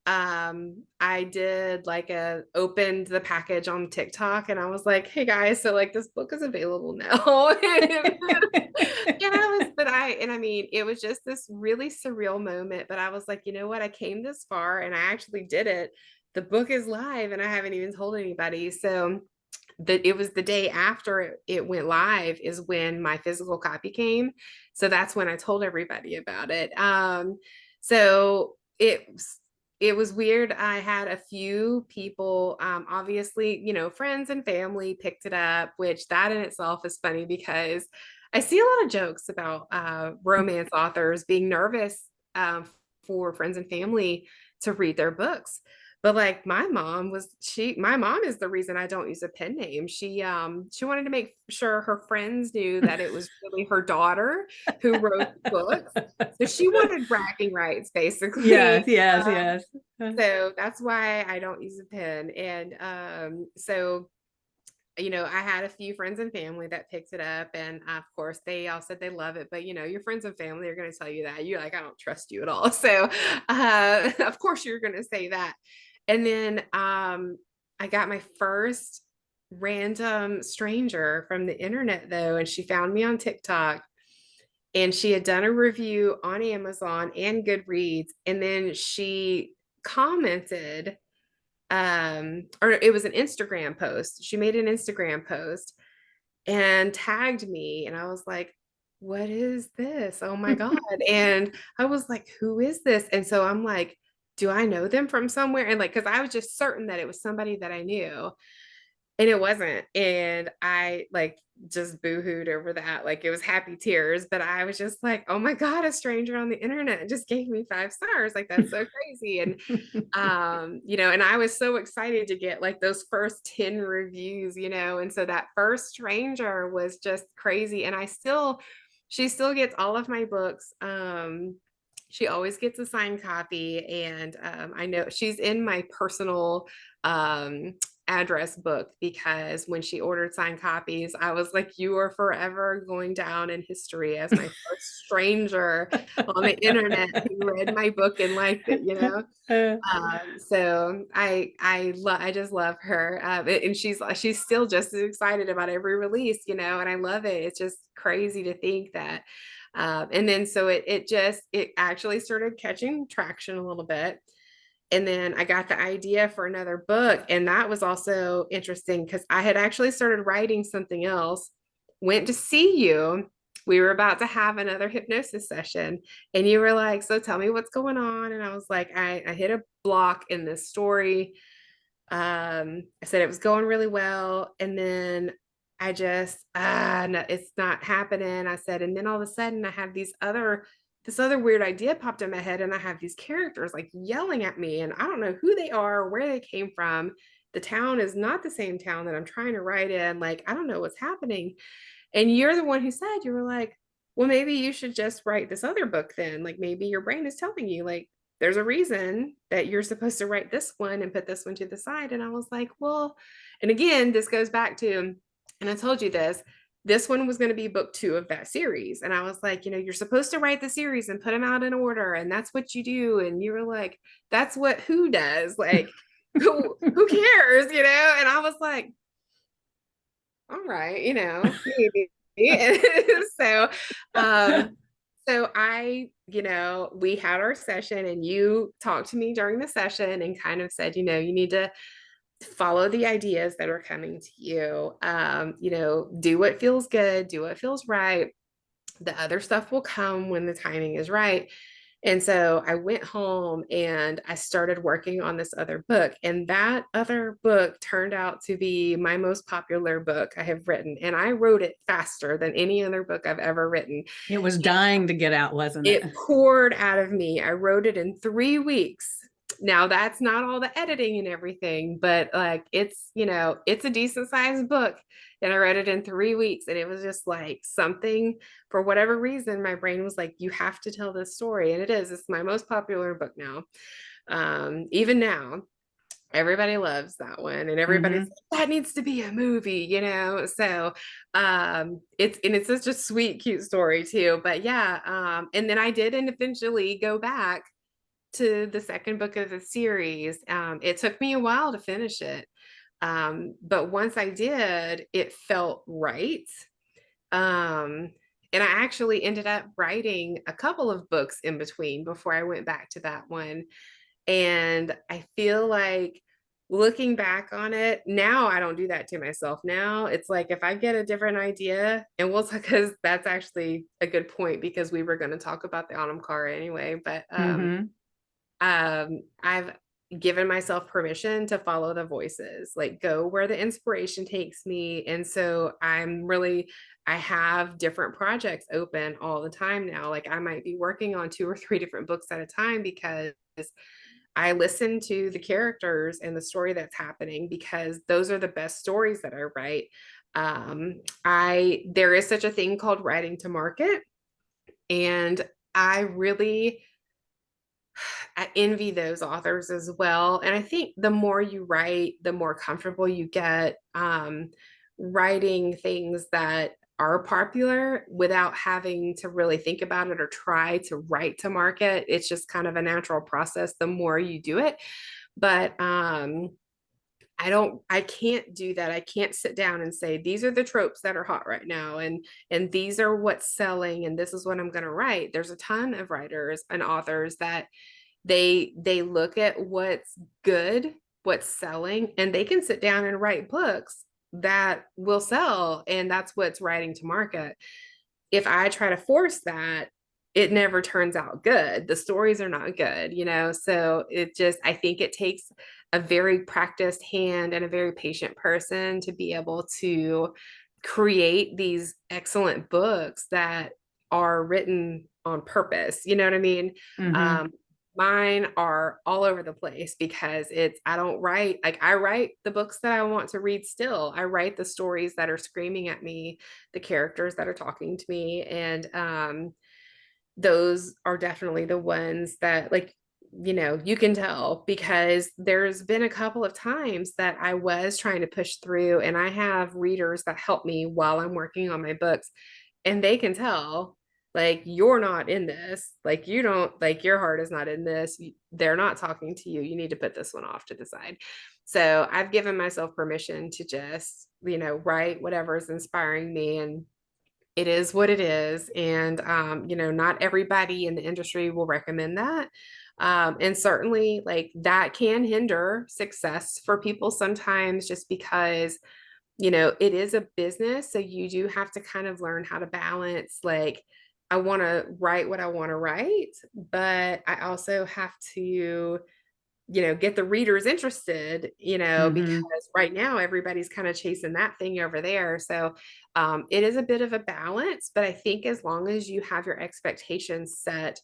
S2: I did like opened the package on TikTok and I was like, hey guys, so like this book is available now. And I mean, it was just this really surreal moment, but I was like, you know what? I came this far and I actually did it. The book is live and I haven't even told anybody. So that it was the day after it went live is when my physical copy came. So that's when I told everybody about it. So it was weird. I had a few people, obviously, you know, friends and family picked it up, which that in itself is funny because I see a lot of jokes about romance authors being nervous for friends and family to read their books. But like my mom is the reason I don't use a pen name. She wanted to make sure her friends knew that it was really her daughter who wrote the books. So she wanted bragging rights, basically.
S1: Yes, yes, yes.
S2: So that's why I don't use a pen. And so you know, I had a few friends and family that picked it up, and of course, they all said they love it. But you know, your friends and family are going to tell you that you're like, I don't trust you at all. So, of course, you're going to say that. And then I got my first random stranger from the internet though, and she found me on TikTok, and she had done a review on Amazon and Goodreads, and then she commented or it was an Instagram post. She made an Instagram post and tagged me, and I was like, what is this? Oh my God. And I was like, who is this? And so I'm like, do I know them from somewhere? And like, because I was just certain that it was somebody that I knew, and it wasn't. And I like just boohooed over that. Like it was happy tears, but I was just like, oh my God, a stranger on the internet just gave me 5 stars. Like that's so crazy. And and I was so excited to get like those first 10 reviews, and so that first stranger was just crazy. And she still gets all of my books. She always gets a signed copy, and I know she's in my personal address book, because when she ordered signed copies, I was like, you are forever going down in history as my first stranger on the internet who read my book and liked it. So I just love her, and she's still just as excited about every release, and I love it. It's just crazy to think that, and then so it actually started catching traction a little bit, and then I got the idea for another book, and that was also interesting because I had actually started writing something else, went to see you. We were about to have another hypnosis session, and you were like, so tell me what's going on. And I was like, I hit a block in this story. I said it was going really well. And then I just, no, it's not happening. I said, and then all of a sudden I have this other weird idea popped in my head, and I have these characters like yelling at me, and I don't know who they are or where they came from. The town is not the same town that I'm trying to write in. Like, I don't know what's happening. And you're the one who said, you were like, well, maybe you should just write this other book then. Like maybe your brain is telling you, like, there's a reason that you're supposed to write this one and put this one to the side. And I was like, well, and again, this goes back to, and I told you this one was going to be book 2 of that series. And I was like, you're supposed to write the series and put them out in order. And that's what you do. And you were like, that's what who does? Like, who cares? And I was like, all right, maybe. so, so we had our session, and you talked to me during the session and kind of said, you need to follow the ideas that are coming to you. Do what feels good, do what feels right. The other stuff will come when the timing is right. And so I went home and I started working on this other book. And that other book turned out to be my most popular book I have written. And I wrote it faster than any other book I've ever written.
S1: It was dying to get out, wasn't it?
S2: It poured out of me. I wrote it in 3 weeks. Now that's not all the editing and everything, but like it's a decent sized book, and I read it in 3 weeks, and it was just like something, for whatever reason, my brain was like, you have to tell this story. And it's my most popular book now. Even now, everybody loves that one, and everybody's like, that needs to be a movie, so it's such a sweet, cute story too. But yeah, and then I did eventually go back to the second book of the series. It took me a while to finish it, but once I did, it felt right. And I actually ended up writing a couple of books in between before I went back to that one. And I feel like, looking back on it now, I don't do that to myself. Now it's like, if I get a different idea, and we'll talk, because that's actually a good point, because we were going to talk about the autumn car anyway, but I've given myself permission to follow the voices, like go where the inspiration takes me. And so I have different projects open all the time now. Like I might be working on 2 or 3 different books at a time, because I listen to the characters and the story that's happening, because those are the best stories that I write. There is such a thing called writing to market, and I envy those authors as well. And I think the more you write, the more comfortable you get, writing things that are popular without having to really think about it or try to write to market. It's just kind of a natural process the more you do it. But I can't do that. I can't sit down and say, these are the tropes that are hot right now, and these are what's selling, and this is what I'm going to write. There's a ton of writers and authors that they look at what's good what's selling, and they can sit down and write books that will sell, and that's what's writing to market. If I try to force that, it never turns out good. The stories are not good, you know? So it just, I think it takes a very practiced hand and a very patient person to be able to create these excellent books that are written on purpose. You know what I mean?
S1: Mm-hmm.
S2: Um, Mine are all over the place because I don't write, like, I write the books that I want to read still. I write the stories that are screaming at me, the characters that are talking to me. And those are definitely the ones that, like, you can tell because there's been a couple of times that I was trying to push through, and I have readers that help me while I'm working on my books, and they can tell, like, you're not in this, like, you don't, like, your heart is not in this. They're not talking to you. You need to put this one off to the side. So I've given myself permission to just, write whatever is inspiring me, and it is what it is. And, not everybody in the industry will recommend that. And certainly, like, that can hinder success for people sometimes, just because, it is a business. So you do have to kind of learn how to balance, like, I want to write what I want to write, but I also have to, get the readers interested, because
S1: Mm-hmm.
S2: right now everybody's kind of chasing that thing over there. So it is a bit of a balance, but I think as long as you have your expectations set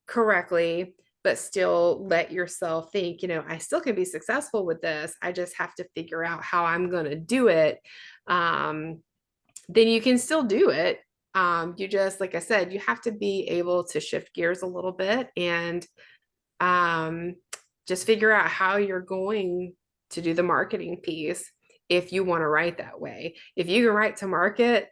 S2: correctly, but still let yourself think, I still can be successful with this. I just have to figure out how I'm going to do it. Um, then you can still do it. You just, like I said, you have to be able to shift gears a little bit and um, just figure out how you're going to do the marketing piece if you want to write that way. If you can write to market,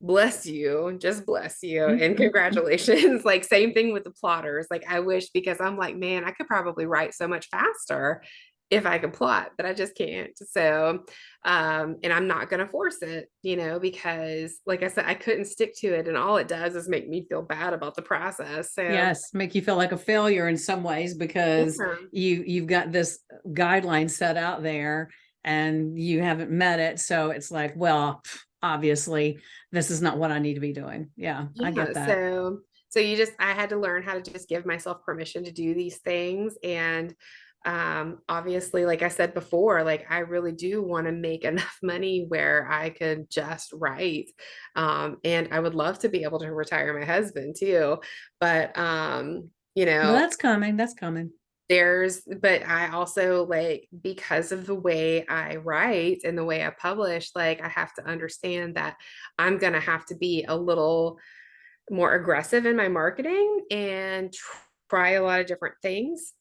S2: bless you, just bless you, and congratulations. Like, same thing with the plotters. Like, I wish, because I'm like, man, I could probably write so much faster if I could plot, but I just can't. So and I'm not going to force it, because, like I said, I couldn't stick to it, and all it does is make me feel bad about the process. So
S1: Yes, make you feel like a failure in some ways because
S2: yeah.
S1: you've got this guideline set out there and you haven't met it. So it's like, well, obviously this is not what I need to be doing. Yeah, I
S2: Yeah,
S1: get that.
S2: so I had to learn how to just give myself permission to do these things. And obviously, like I said before, like, I really do want to make enough money where I could just write. And I would love to be able to retire my husband too. But
S1: Well, that's coming. That's coming.
S2: but I also, like, because of the way I write and the way I publish, like, I have to understand that I'm gonna have to be a little more aggressive in my marketing and try a lot of different things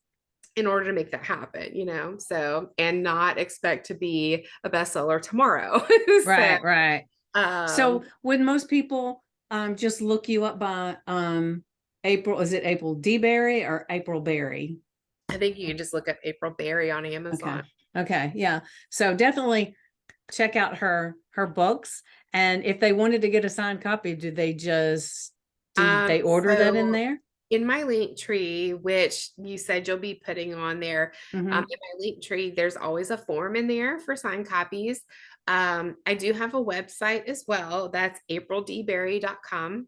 S2: in order to make that happen, so, and not expect to be a bestseller tomorrow. So
S1: Right, right.
S2: um
S1: So would most people just look you up by April, is it April D Berry or April Berry?
S2: I think you can just look up April Berry on
S1: Okay.
S2: Amazon.
S1: Okay. Yeah. So definitely check out her books. And if they wanted to get a signed copy, did they order that in
S2: So
S1: there?
S2: in my link tree, which you said you'll be putting on there,
S1: Mm-hmm.
S2: in my link tree, there's always a form in there for signed copies. I do have a website as well. That's aprildberry.com.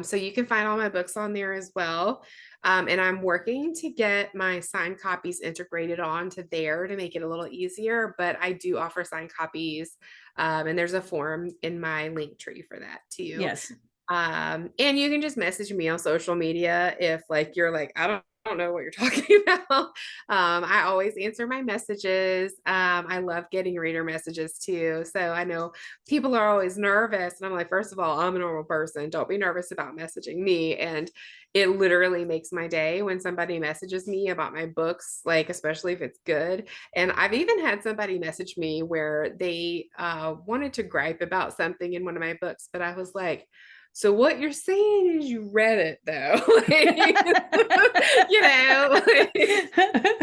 S2: So you can find all my books on there as well. And I'm working to get my signed copies integrated onto there to make it a little easier, but I do offer signed copies. And there's a form in my link tree for that too.
S1: Yes.
S2: And you can just message me on social media if, like, you're like, I don't know what you're talking about. I always answer my messages. I love getting reader messages too. So I know people are always nervous. And I'm like, first of all, I'm a normal person. Don't be nervous about messaging me. And it literally makes my day when somebody messages me about my books, like, especially if it's good. And I've even had somebody message me where they wanted to gripe about something in one of my books, but I was like, so what you're saying is you read it though. Like, like,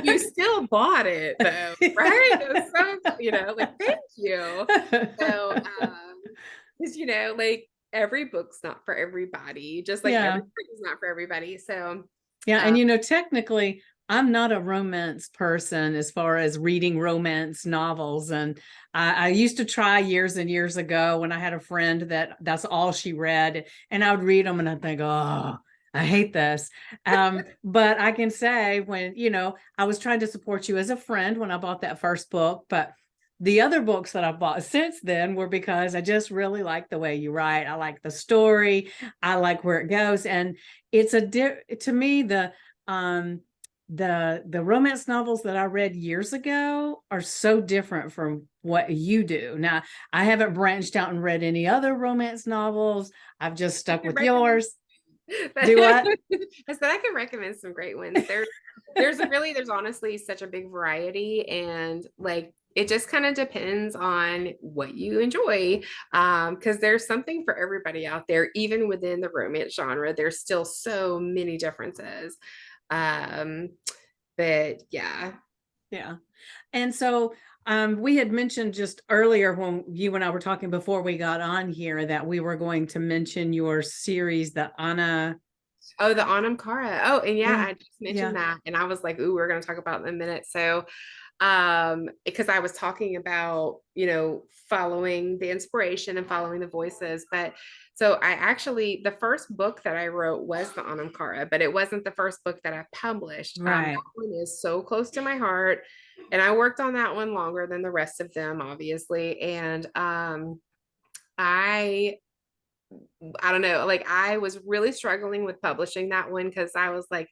S2: you still bought it though, right? So, like, thank you. So, because, like, every book's not for everybody, just like
S1: Yeah.
S2: everybody's not for everybody. So,
S1: Yeah.
S2: uh,
S1: And technically I'm not a romance person as far as reading romance novels. And I used to try years and years ago when I had a friend that's all she read. And I would read them and I'd think, oh, I hate this. But I can say when, I was trying to support you as a friend when I bought that first book, but the other books that I've bought since then were because I just really like the way you write. I like the story. I like where it goes. And it's to me, um, the romance novels that I read years ago are so different from what you do. Now, I haven't branched out and read any other romance novels. I've just
S2: I
S1: stuck
S2: can
S1: with
S2: recommend
S1: yours. Do what?
S2: I said I can recommend some great ones. There's honestly such a big variety, and like it just kind of depends on what you enjoy. Because there's something for everybody out there, even within the romance genre. There's still so many differences. Um, but yeah.
S1: Yeah. And so we had mentioned just earlier when you and I were talking before we got on here that we were going to mention your series, the Anna.
S2: Oh, the Anam Cara. Oh, and yeah,
S1: Yeah.
S2: I just
S1: Yeah.
S2: mentioned that, and I was like, "Ooh, we're going to talk about it in a minute." So, because I was talking about, following the inspiration and following the voices, but so I actually the first book that I wrote was the Anam Cara, but it wasn't the first book that I published. That
S1: Right.
S2: one is so close to my heart, and I worked on that one longer than the rest of them, obviously, and I I don't know, like I was really struggling with publishing that one because I was like,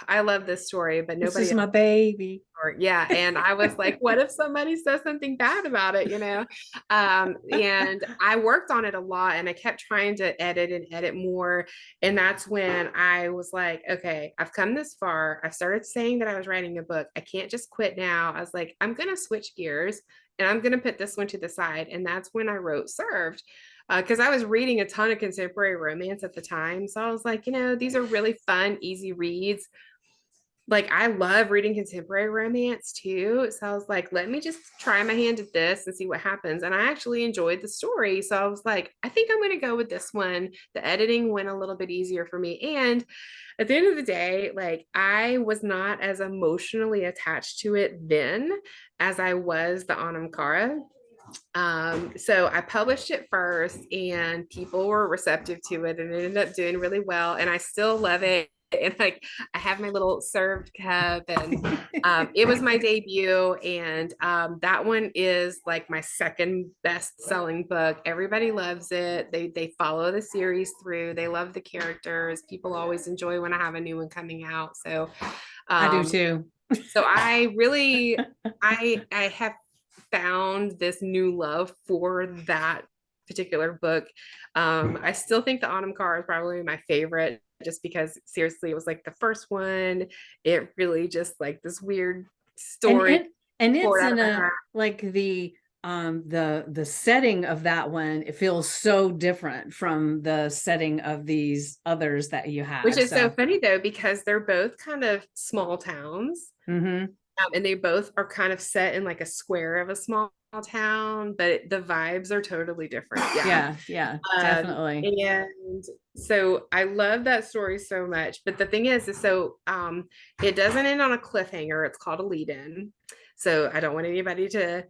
S2: I love this story, but
S1: This
S2: nobody
S1: is
S2: else.
S1: my baby.
S2: Yeah, and I was like, what if somebody says something bad about it, and I worked on it a lot, and I kept trying to edit and edit more, and that's when I was like, okay, I've come this far. I started saying that I was writing a book. I can't just quit now. I was like, I'm gonna switch gears and I'm gonna put this one to the side, and that's when I wrote Served. Because I was reading a ton of contemporary romance at the time. So I was like, these are really fun, easy reads. Like I love reading contemporary romance too. So I was like, let me just try my hand at this and see what happens. And I actually enjoyed the story. So I was like, I think I'm going to go with this one. The editing went a little bit easier for me. And at the end of the day, like I was not as emotionally attached to it then as I was the Anam Cara. So I published it first and people were receptive to it and it ended up doing really well. And I still love it. And like I have my little served cup and it was my debut. And that one is like my second best selling book. Everybody loves it. They follow the series through. They love the characters. People always enjoy when I have a new one coming out. So
S1: I do
S2: um,
S1: too.
S2: so I really I have found this new love for that particular book. I still think the Autumn Car is probably my favorite just because seriously it was like the first one. It really just like this weird
S1: And
S2: story
S1: and it's
S2: poured out
S1: in
S2: of my
S1: a
S2: heart.
S1: like the setting of that one, it feels so different from the setting of these others that you
S2: Which
S1: have.
S2: is so
S1: So
S2: funny though, because they're both kind of small towns.
S1: mhm.
S2: And they both are kind of set in like a square of a small town, but the vibes are totally different. Yeah.
S1: Yeah, yeah,
S2: Um,
S1: definitely.
S2: and so I love that story so much. But the thing is so it doesn't end on a cliffhanger. It's called a lead-in. So I don't want anybody to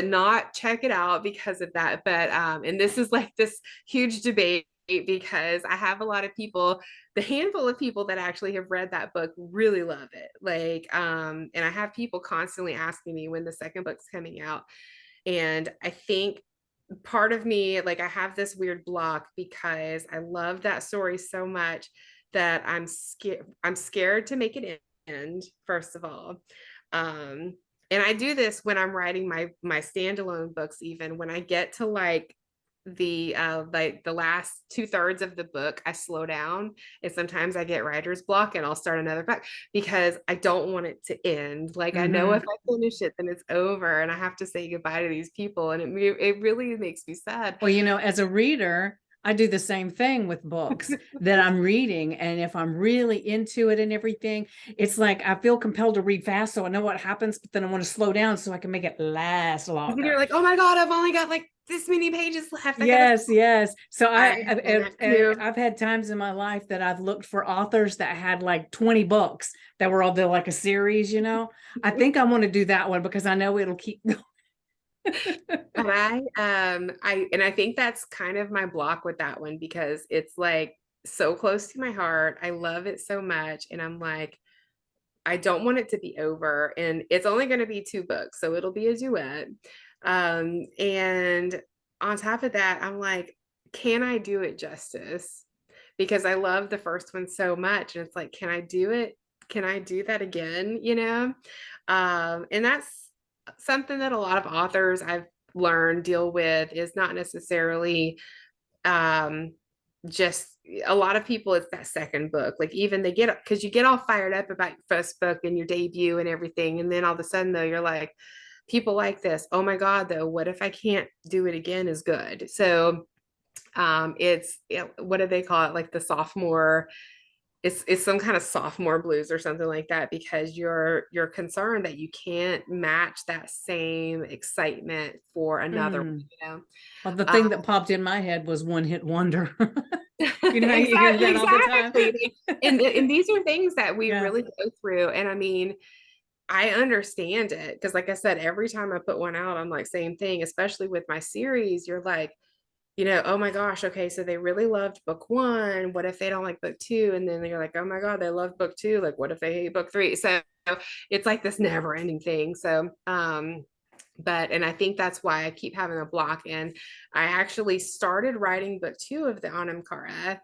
S2: not check it out because of that. But and this is like this huge debate because I have a lot of people, the handful of people that actually have read that book really love it. Like, and I have people constantly asking me when the second book's coming out. And I think part of me, like I have this weird block because I love that story so much that I'm scared to make it end, first of all. Um, and I do this when I'm writing my standalone books, even when I get to like the last 2/3 of the book, I slow down and sometimes I get writer's block and I'll start another book because I don't want it to end. Like I know if
S1: Mhm.
S2: I finish it, then it's over and I have to say goodbye to these people. And it really makes me sad.
S1: Well, as a reader, I do the same thing with books that I'm reading. And if I'm really into it and everything, it's like I feel compelled to read fast so I know what happens, but then I want to slow down so I can make it last
S2: And then you're
S1: longer.
S2: like, oh my God, I've only got like this many pages left. I gotta,
S1: Yes, yes. So
S2: I have done that too.
S1: I've had times in my life that I've looked for authors that had like 20 books that were all the like a series, you know. I think I want to do that one because I know it'll keep going.
S2: But I think that's kind of my block with that one because it's like so close to my heart. I love it so much. And I'm like, I don't want it to be over. And it's only going to be 2 books, so it'll be a duet. And on top of that, I'm like, can I do it justice? Because I love the first one so much. And it's like, can I do it? Can I do that again? You know? And that's something that a lot of authors I've learned deal with is not necessarily um just a lot of people it's that second book, like even they get because you get all fired up about your first book and your debut and everything, and then all of a sudden though you're like, people like this, oh my god, though what if I can't do it again is good. So it's what do they call it, like the sophomore, it's some kind of sophomore blues or something like that, because you're concerned that you can't match that same excitement for another one,
S1: Mm.
S2: you know.
S1: Well, the thing that
S2: um,
S1: popped in my head was one hit wonder. You know how you hear
S2: exactly,
S1: that all the time?
S2: exactly. And these are things that we
S1: Yeah.
S2: really go through. And I mean, I understand it because, like I said, every time I put one out, I'm like, same thing, especially with my series. You're like, oh my gosh, okay, so they really loved book 1. What if they don't like book 2? And then you're like, oh my God, they love book 2. Like, what if they hate book 3? So it's like this never ending thing. So, but, and I think that's why I keep having a block. And I actually started writing book 2 of the Anam Cara.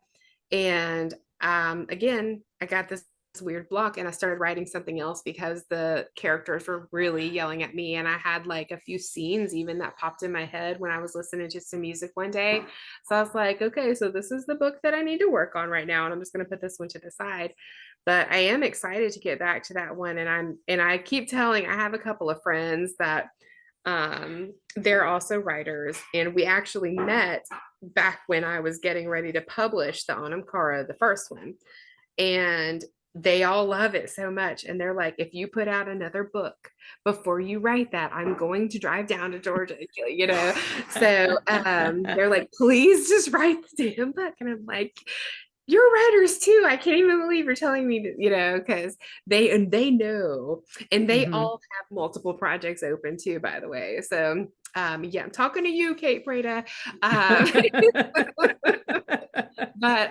S2: And again, I got this weird block and I started writing something else because the characters were really yelling at me. And I had like a few scenes even that popped in my head when I was listening to some music one day. So I was like, okay, so this is the book that I need to work on right now. And I'm just going to put this one to the side. But I am excited to get back to that one. And I keep telling, I have a couple of friends that they're also writers, and we actually met back when I was getting ready to publish the Anam Cara, the first one. And they all love it so much. And they're like, if you put out another book before you write that, I'm going to drive down to Georgia, you know? So they're like, please just write the damn book. And I'm like, you're writers too. I can't even believe you're telling me that, because they know, and they
S1: Mhm.
S2: all have multiple projects open too, by the way. So yeah, I'm talking to you, Kate Prada. Um, but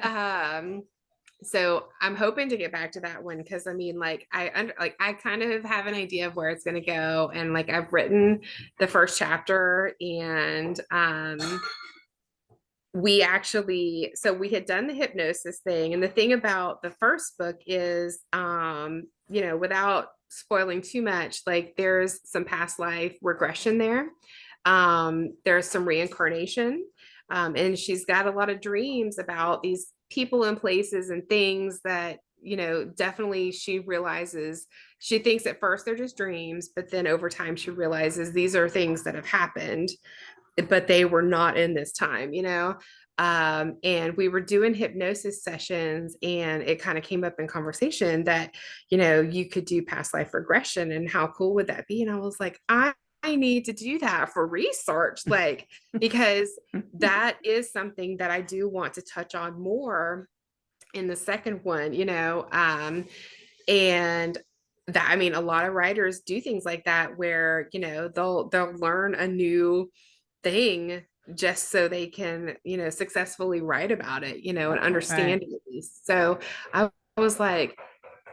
S2: so I'm hoping to get back to that one because I mean, like I kind of have an idea of where it's going to go, and like I've written the first chapter, and we actually, so we had done the hypnosis thing. And the thing about the first book is without spoiling too much, like there's some past life regression there. There's some reincarnation, and she's got a lot of dreams about these people and places and things that definitely she realizes, she thinks at first they're just dreams, but then over time she realizes these are things that have happened, but they were not in this time, and we were doing hypnosis sessions, and it kind of came up in conversation that you could do past life regression, and how cool would that be? And I was like, I need to do that for research, like, because that is something that I do want to touch on more in the second one, and that, I mean, a lot of writers do things like that where they'll learn a new thing just so they can successfully write about it, and
S1: Right.
S2: understand it at least. So I was like,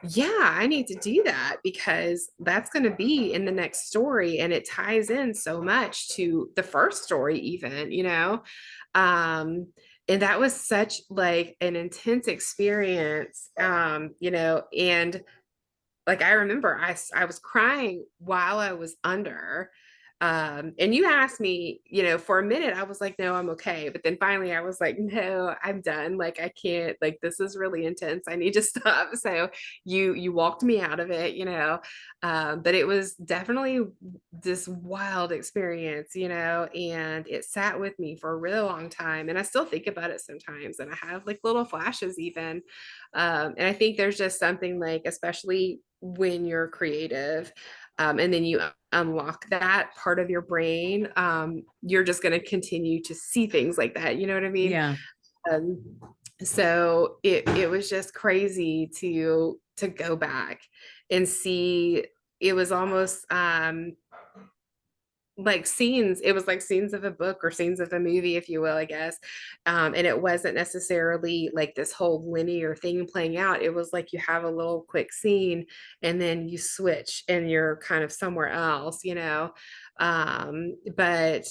S2: yeah, I need to do that because that's going to be in the next story, and it ties in so much to the first story even, um and that was such like an intense experience, and like I remember I was crying while I was under. And you asked me, for a minute, I was like, no, I'm okay. But then finally I was like, no, I'm done. Like, I can't, like, this is really intense. I need to stop. So you walked me out of it, but it was definitely this wild experience, and it sat with me for a really long time. And I still think about it sometimes. And I have like little flashes even. And I think there's just something like, especially when you're creative, and then you unlock that part of your brain, you're just going to continue to see things like that. You know what I mean?
S1: Yeah.
S2: Um, so it was just crazy to go back and see. It was almost like scenes. It was like scenes of a book or scenes of a movie, if you will, I guess. And it wasn't necessarily like this whole linear thing playing out. It was like you have a little quick scene and then you switch and you're kind of somewhere else, you know. But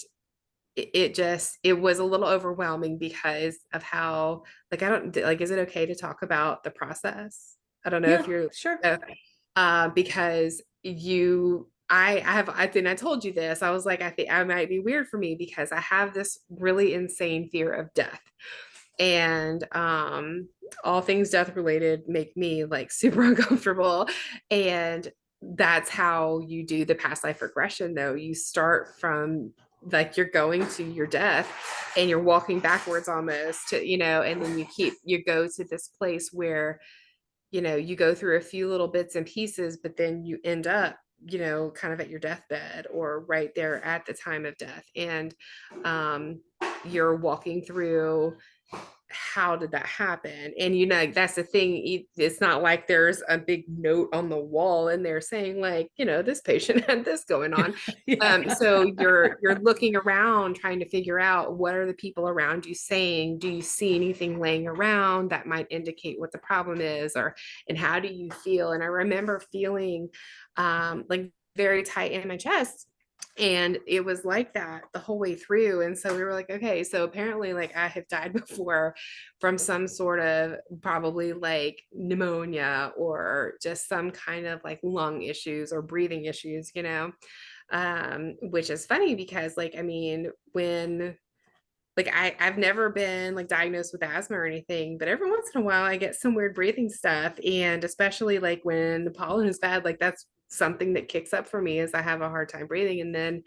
S2: it was a little overwhelming because of how, like, I don't like, is it okay to talk about the process? I don't know
S1: Yeah,
S2: if you're
S1: sure.
S2: okay. Because I think I told you this. I was like, I think I might be weird for me because I have this really insane fear of death. And all things death related make me like super uncomfortable. And that's how you do the past life regression though. You start from like you're going to your death and you're walking backwards almost to, you know, and then you go to this place where, you know, you go through a few little bits and pieces, but then you end up, you know, kind of at your deathbed or right there at the time of death. And um, you're walking through how did that happen? And you know, that's the thing. It's not like there's a big note on the wall and they're saying like, you know, this patient had this going on.
S1: Yeah.
S2: So you're looking around trying to figure out what are the people around you saying. Do you see anything laying around that might indicate what the problem is, or and how do you feel? And I remember feeling like very tight in my chest, and it was like that the whole way through. And so we were like, okay, so apparently like I have died before from some sort of probably like pneumonia or just some kind of like lung issues or breathing issues, you know. Which is funny because like I mean when like I've never been like diagnosed with asthma or anything, but every once in a while I get some weird breathing stuff. And especially like when the pollen is bad, like that's something that kicks up for me is I have a hard time breathing. And then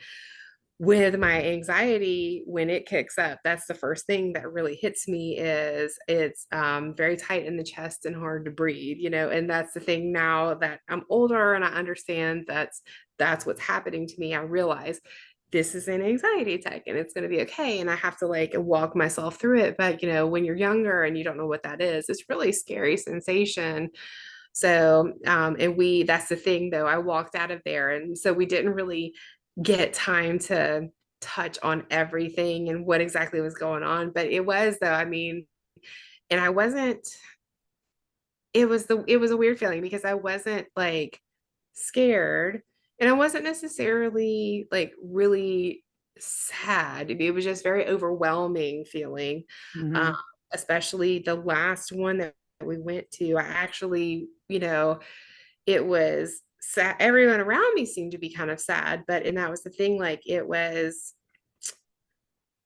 S2: with my anxiety, when it kicks up, that's the first thing that really hits me is it's very tight in the chest and hard to breathe, you know. And that's the thing now that I'm older and I understand that's what's happening to me. I realize this is an anxiety attack and it's going to be okay. And I have to like walk myself through it. But, you know, when you're younger and you don't know what that is, it's really scary sensation. So, and that's the thing though, I walked out of there. And so we didn't really get time to touch on everything and what exactly was going on. But it was though, I mean, and I wasn't, it was a weird feeling because I wasn't like scared and I wasn't necessarily like really sad. It was just very overwhelming feeling. Um,
S1: Hmm.
S2: Especially the last one that we went to. I actually, you know, it was sad. Everyone around me seemed to be kind of sad, but and that was the thing, like it was,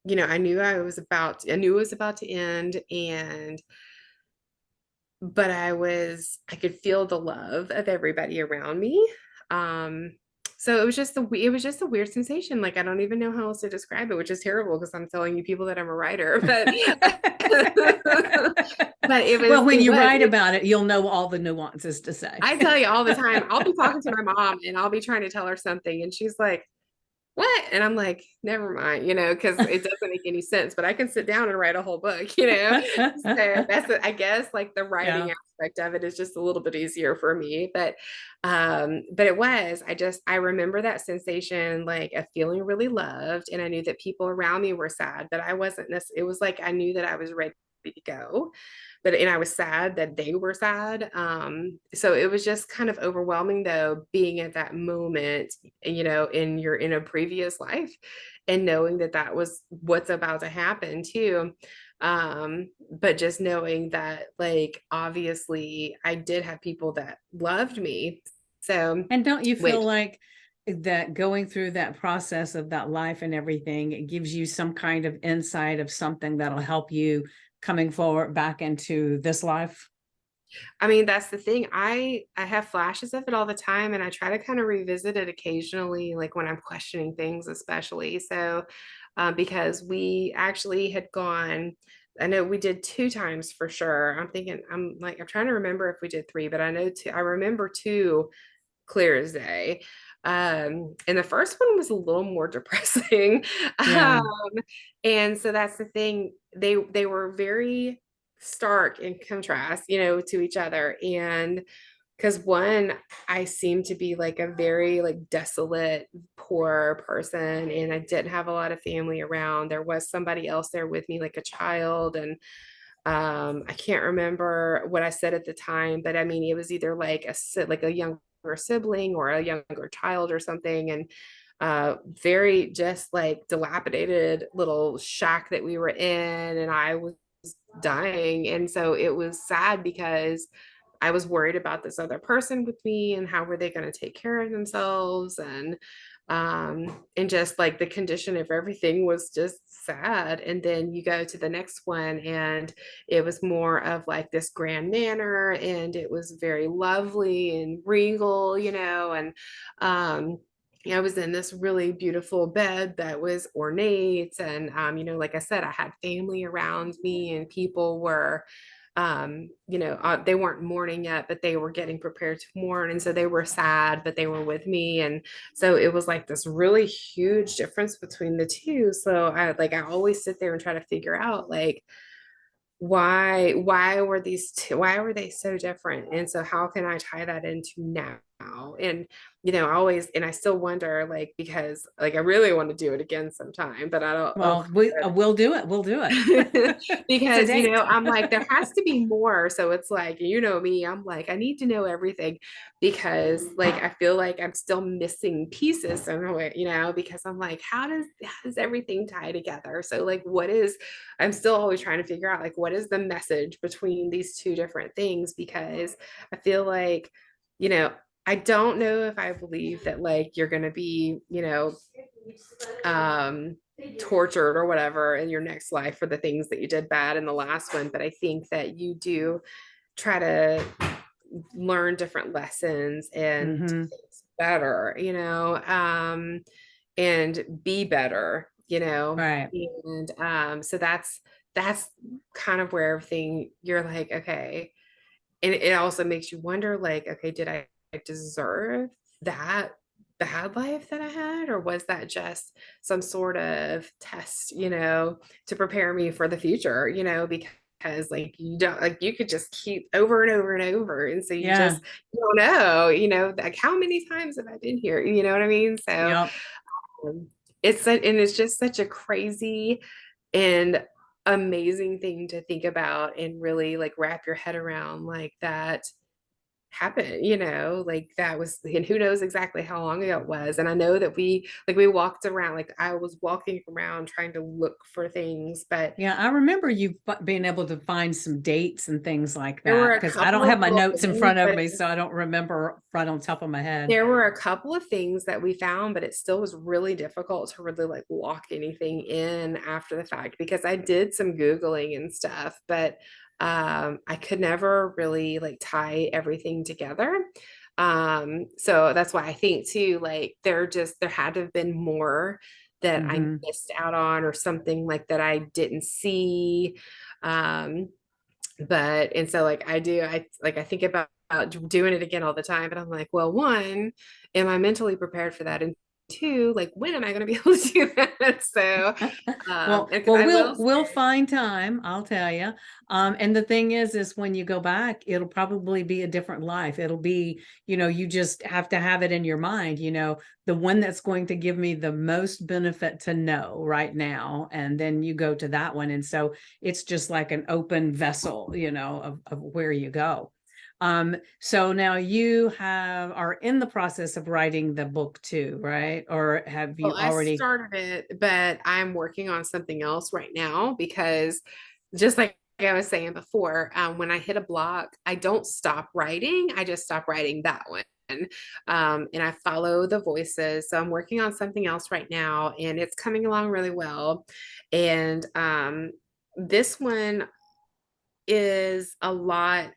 S2: you know, I knew it was about to end, and but I could feel the love of everybody around me. Um, so it was just a weird sensation. Like I don't even know how else to describe it, which is terrible because I'm telling you people that I'm a writer, but but
S1: Well, when
S2: it
S1: you
S2: was
S1: write
S2: it,
S1: about it, you'll know all the nuances to say.
S2: I tell you all the time, I'll be talking to my mom and I'll be trying to tell her something, and she's like, what? And I'm like, never mind, you know, because it doesn't make any sense, but I can sit down and write a whole book, you know? So I guess like the writing
S1: Yeah.
S2: aspect of it is just a little bit easier for me. But I remember that sensation, like of feeling really loved. And I knew that people around me were sad, but I wasn't it was like I knew that I was ready to go. But and I was sad that they were sad. So it was just kind of overwhelming though, being at that moment, you know, in a previous life and knowing that that was what's about to happen too. But just knowing that like obviously I did have people that loved me. So
S1: And don't you feel
S2: which
S1: like that going through that process of that life and everything, it gives you some kind of insight of something that'll help you coming forward back into this life?
S2: I mean, that's the thing. I have flashes of it all the time, and I try to kind of revisit it occasionally, like when I'm questioning things, especially. So, because we actually had gone, I know we did two times for sure. I'm trying to remember if we did three, but I know two. I remember two clear as day. And the first one was a little more depressing.
S1: Yeah.
S2: And so that's the thing. They were very stark in contrast, to each other. And because one, I seemed to be like a very like desolate, poor person, and I didn't have a lot of family around. There was somebody else there with me, like a child, and I can't remember what I said at the time, but I mean, it was either like like a younger sibling or a younger child or something, and very just like dilapidated little shack that we were in, and I was dying, and so it was sad because I was worried about this other person with me and how were they going to take care of themselves, and just like the condition of everything was just sad. And then you go to the next one and it was more of like this grand manor, and it was very lovely and regal, and um I was in this really beautiful bed that was ornate, and like I said, I had family around me, and people were they weren't mourning yet, but they were getting prepared to mourn. And so they were sad, but they were with me. And so it was like this really huge difference between the two. So I always sit there and try to figure out like, why were they so different, and so how can I tie that into now? And I always, and I still wonder, like, because like I really want to do it again sometime, but I don't know.
S1: Well, we'll do it. We'll do it. It's a
S2: Because
S1: date.
S2: I'm like, there has to be more. So it's like, me, I'm like, I need to know everything, because like I feel like I'm still missing pieces in a way, because I'm like, how does everything tie together? So like I'm still always trying to figure out like what is the message between these two different things, because I feel like, you know, I don't know if I believe that like you're gonna be, um tortured or whatever in your next life for the things that you did bad in the last one, but I think that you do try to learn different lessons and do
S1: Hmm.
S2: things better, and be better,
S1: Right.
S2: and so that's kind of where everything, you're like, okay. And it also makes you wonder, like, okay, did I deserve that bad life that I had, or was that just some sort of test, to prepare me for the future, because like you don't, like, you could just keep over and over and over, and so
S1: Yeah.
S2: you don't know, like how many times have I been here, you know what I mean? So
S1: Yep.
S2: um, and it's just such a crazy and amazing thing to think about and really like wrap your head around, like that happened, like that was, and who knows exactly how long ago it was. And I know that we walked around, like I was walking around trying to look for things, but
S1: Yeah, I remember you being able to find some dates and things like
S2: there
S1: that
S2: were a
S1: because I don't
S2: couple
S1: have
S2: of
S1: my
S2: little
S1: notes in
S2: things,
S1: front of me, so I don't remember right on top of my head.
S2: there were a couple of things that we found, but it still was really difficult to really like lock anything in after the fact, because I did some Googling and stuff, but I could never really like tie everything together. So that's why I think too, like there had to have been more that I
S1: Hmm.
S2: missed out on, or something like that I didn't see. Um, but and so like I think about doing it again all the time, but I'm like, well, one, am I mentally prepared for that? And two, like, when am I going to be able to do that? So
S1: Well,
S2: and because
S1: well,
S2: I will
S1: we'll
S2: say,
S1: find time, I'll tell you. And the thing is when you go back, it'll probably be a different life. It'll be, you just have to have it in your mind, the one that's going to give me the most benefit to know right now, and then you go to that one. And so it's just like an open vessel, of where you go. So now you are in the process of writing the book too, right? Or have
S2: well,
S1: you
S2: I
S1: already?
S2: started it, but I'm working on something else right now, because just like I was saying before, when I hit a block, I don't stop writing. I just stop writing that one. And I follow the voices. So I'm working on something else right now, and it's coming along really well. And this one is a lot,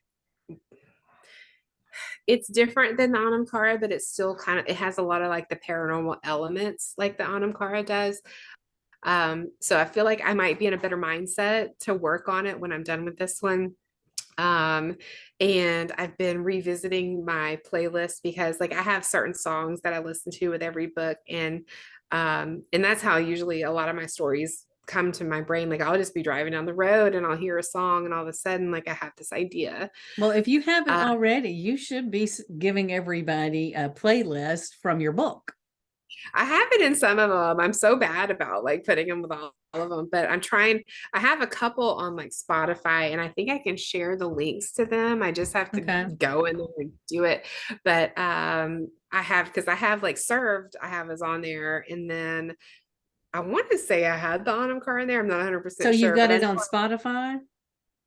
S2: it's different than the Anam Cara, but it's still it has a lot of like the paranormal elements like the Anam Cara does. So I feel like I might be in a better mindset to work on it when I'm done with this one. Um, and I've been revisiting my playlist because like I have certain songs that I listen to with every book, and that's how usually a lot of my stories come to my brain. Like I'll just be driving down the road and I'll hear a song and all of a sudden like I have this idea.
S1: Well, if you haven't
S2: Uh,
S1: already, you should be giving everybody a playlist from your book.
S2: I have it in some of them. I'm so bad about like putting them with all of them, but I'm trying. I have a couple on like Spotify, and I think I can share the links to them. I just have to
S1: Okay.
S2: go in there and do it. But I have because I have like served. I have is on there, and then I want to say I had the Autumn car in there. I'm not
S1: So
S2: 100%
S1: you've
S2: sure,
S1: got
S2: but I
S1: it on Spotify?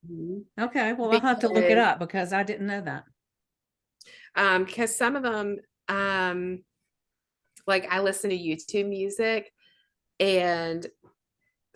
S2: know
S1: Okay. Well, I'll have to look it
S2: because
S1: up because I didn't know that.
S2: because some of them like I listen to YouTube music and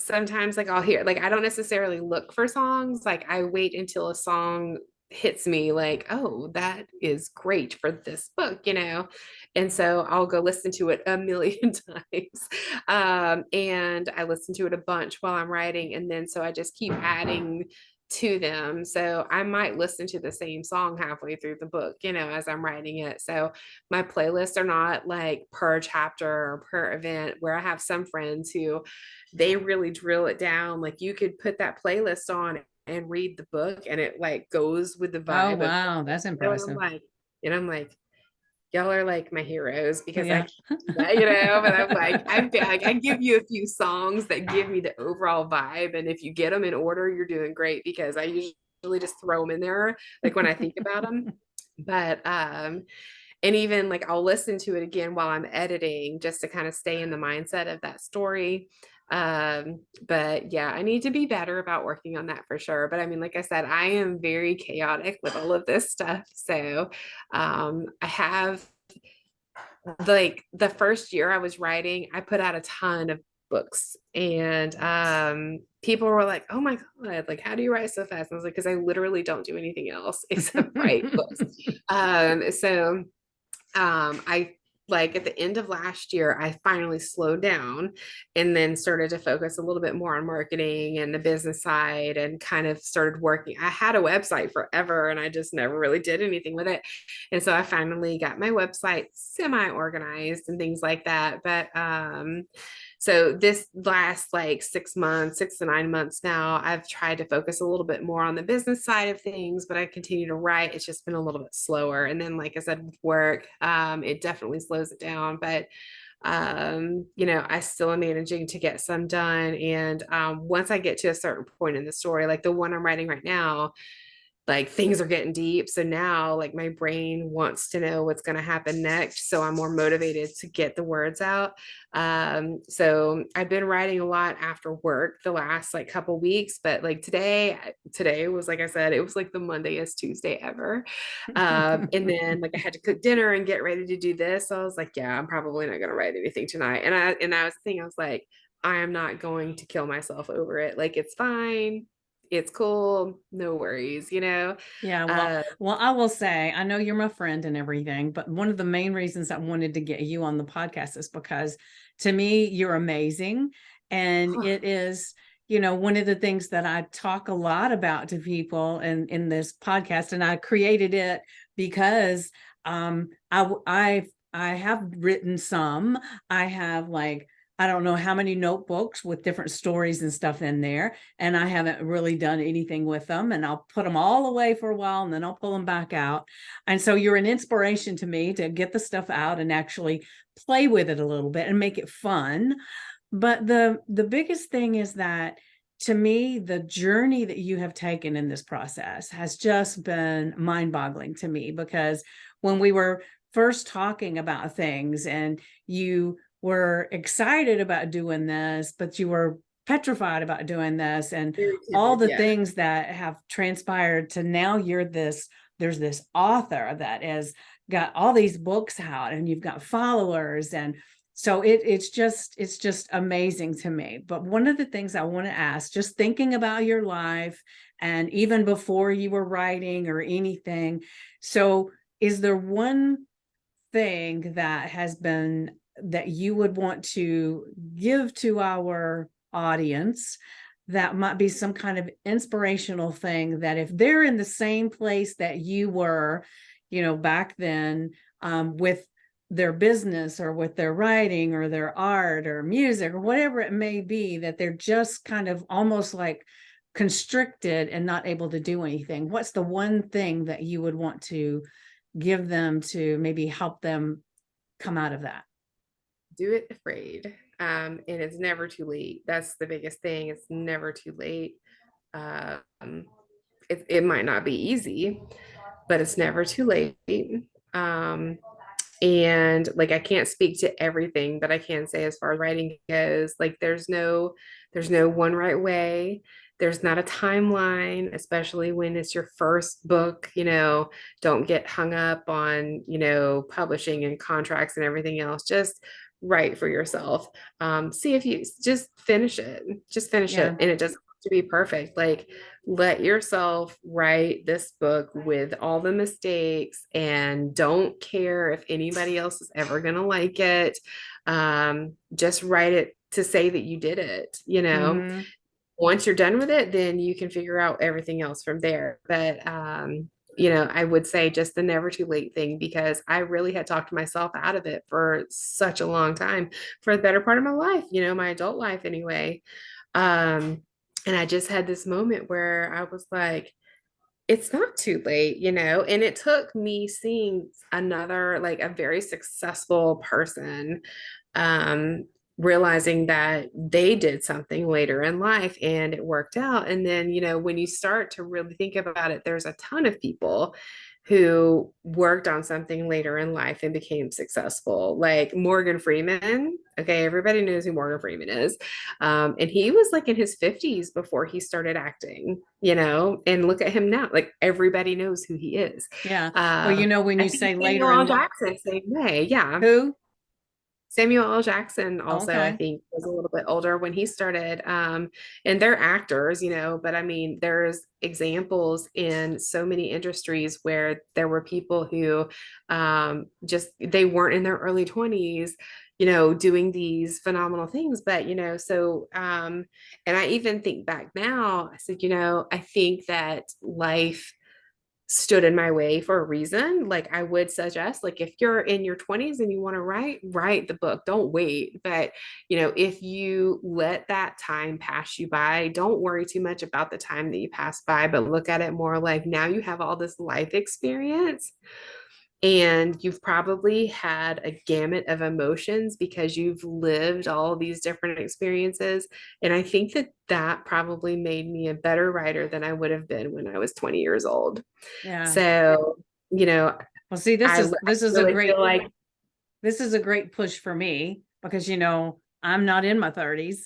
S2: sometimes like I'll hear like I don't necessarily look for songs. Like I wait until a song hits me like, oh, that is great for this book, you know? And so I'll go listen to it a million times. And I listen to it a bunch while I'm writing. And then so I just keep adding to them. So I might listen to the same song halfway through the book, you know, as I'm writing it. So my playlists are not like per chapter or per event, where I have some friends who they really drill it down. Like you could put that playlist on and read the book and it like goes with the
S1: Oh,
S2: vibe of the
S1: wow.
S2: book.
S1: That's
S2: You know, and
S1: impressive.
S2: I'm like, y'all are like my heroes because I
S1: Yeah.
S2: can't do that, you know. But I'm like, I give you a few songs that give me the overall vibe. And if you get them in order, you're doing great because I usually just throw them in there like when I think about them. But and even like I'll listen to it again while I'm editing just to kind of stay in the mindset of that story. But yeah, I need to be better about working on that for sure. But I mean, like I said, I am very chaotic with all of this stuff. So I have like the first year I was writing, I put out a ton of books and people were like, oh my God, like how do you write so fast? And I was like, because I literally don't do anything else except write books. So I like at the end of last year, I finally slowed down and then started to focus a little bit more on marketing and the business side and kind of started working. I had a website forever and I just never really did anything with it. And so I finally got my website semi organized and things like that. But so this last like 6 months, 6 to 9 months now, I've tried to focus a little bit more on the business side of things, but I continue to write. It's just been a little bit slower. And then, like I said, with work, it definitely slows it down. But you know, I still am managing to get some done. And once I get to a certain point in the story, like the one I'm writing right now, like things are getting deep. So now like my brain wants to know what's going to happen next. So I'm more motivated to get the words out. So I've been writing a lot after work the last like couple weeks, but like today was like I said, it was like the Mondayest Tuesday ever. And then like I had to cook dinner and get ready to do this. So I was like, yeah, I'm probably not going to write anything tonight. And that was the thing. I was like, I am not going to kill myself over it. Like it's fine, it's cool, no worries, you know.
S1: Yeah,
S2: Uh,
S1: well, I will say, I know you're my friend and everything, but one of the main reasons I wanted to get you on the podcast is because to me, you're amazing. And it is, one of the things that I talk a lot about to people in this podcast, and I created it because I have written some. I have like I don't know how many notebooks with different stories and stuff in there, and I haven't really done anything with them. And I'll put them all away for a while and then I'll pull them back out. And so you're an inspiration to me to get the stuff out and actually play with it a little bit and make it fun. But the biggest thing is that to me, the journey that you have taken in this process has just been mind-boggling to me, because when we were first talking about things and you were excited about doing this, but you were petrified about doing this, and
S2: very
S1: all
S2: timid,
S1: the
S2: yeah.
S1: things that have transpired to now there's this author that has got all these books out and you've got followers, and so it's just amazing to me. But one of the things I want to ask, just thinking about your life and even before you were writing or anything, so is there one thing that you would want to give to our audience that might be some kind of inspirational thing that if they're in the same place that you were, back then, with their business or with their writing or their art or music or whatever it may be, that they're just kind of almost like constricted and not able to do anything, what's the one thing that you would want to give them to maybe help them come out of that?
S2: Do it afraid. And it's never too late. That's the biggest thing. It's never too late. Um, it might not be easy, but it's never too late. Um, and like I can't speak to everything, but I can say as far as writing goes, like there's no one right way. There's not a timeline, especially when it's your first book. Don't get hung up on, publishing and contracts and everything else. Just write for yourself. See if you just finish it. Just finish it.
S1: Yeah.
S2: And it doesn't have to be perfect. Like let yourself write this book with all the mistakes and don't care if anybody else is ever going to like it. Just write it to say that you did it.
S1: Mm-hmm.
S2: Once you're done with it, then you can figure out everything else from there. But I would say just the never too late thing, because I really had talked myself out of it for such a long time, for the better part of my life, my adult life anyway. And I just had this moment where I was like, it's not too late, and it took me seeing another, like a very successful person, um, realizing that they did something later in life and it worked out. And then, when you start to really think about it, there's a ton of people who worked on something later in life and became successful, like Morgan Freeman. Okay, everybody knows who Morgan Freeman is. And he was like in his 50s before he started acting, and look at him now. Like everybody knows who he is.
S1: Yeah. Well, when
S2: I
S1: you
S2: think
S1: say
S2: Samuel
S1: later
S2: L.
S1: in life,
S2: Jackson, same way. Yeah.
S1: who?
S2: Samuel L. Jackson also, I
S1: Okay.
S2: think, was a little bit older when he started. And they're actors, but I mean, there's examples in so many industries where there were people who just they weren't in their early 20s, doing these phenomenal things. But, and I even think back now, I said, I think that life stood in my way for a reason. Like I would suggest, like if you're in your 20s and you want to write the book. Don't wait. But if you let that time pass you by, don't worry too much about the time that you pass by, but look at it more like now you have all this life experience and you've probably had a gamut of emotions because you've lived all these different experiences. And I think that that probably made me a better writer than I would have been when I was 20 years old.
S1: Yeah.
S2: So,
S1: Well, see,
S2: I really feel like,
S1: this is a great push for me because I'm not in my 30s.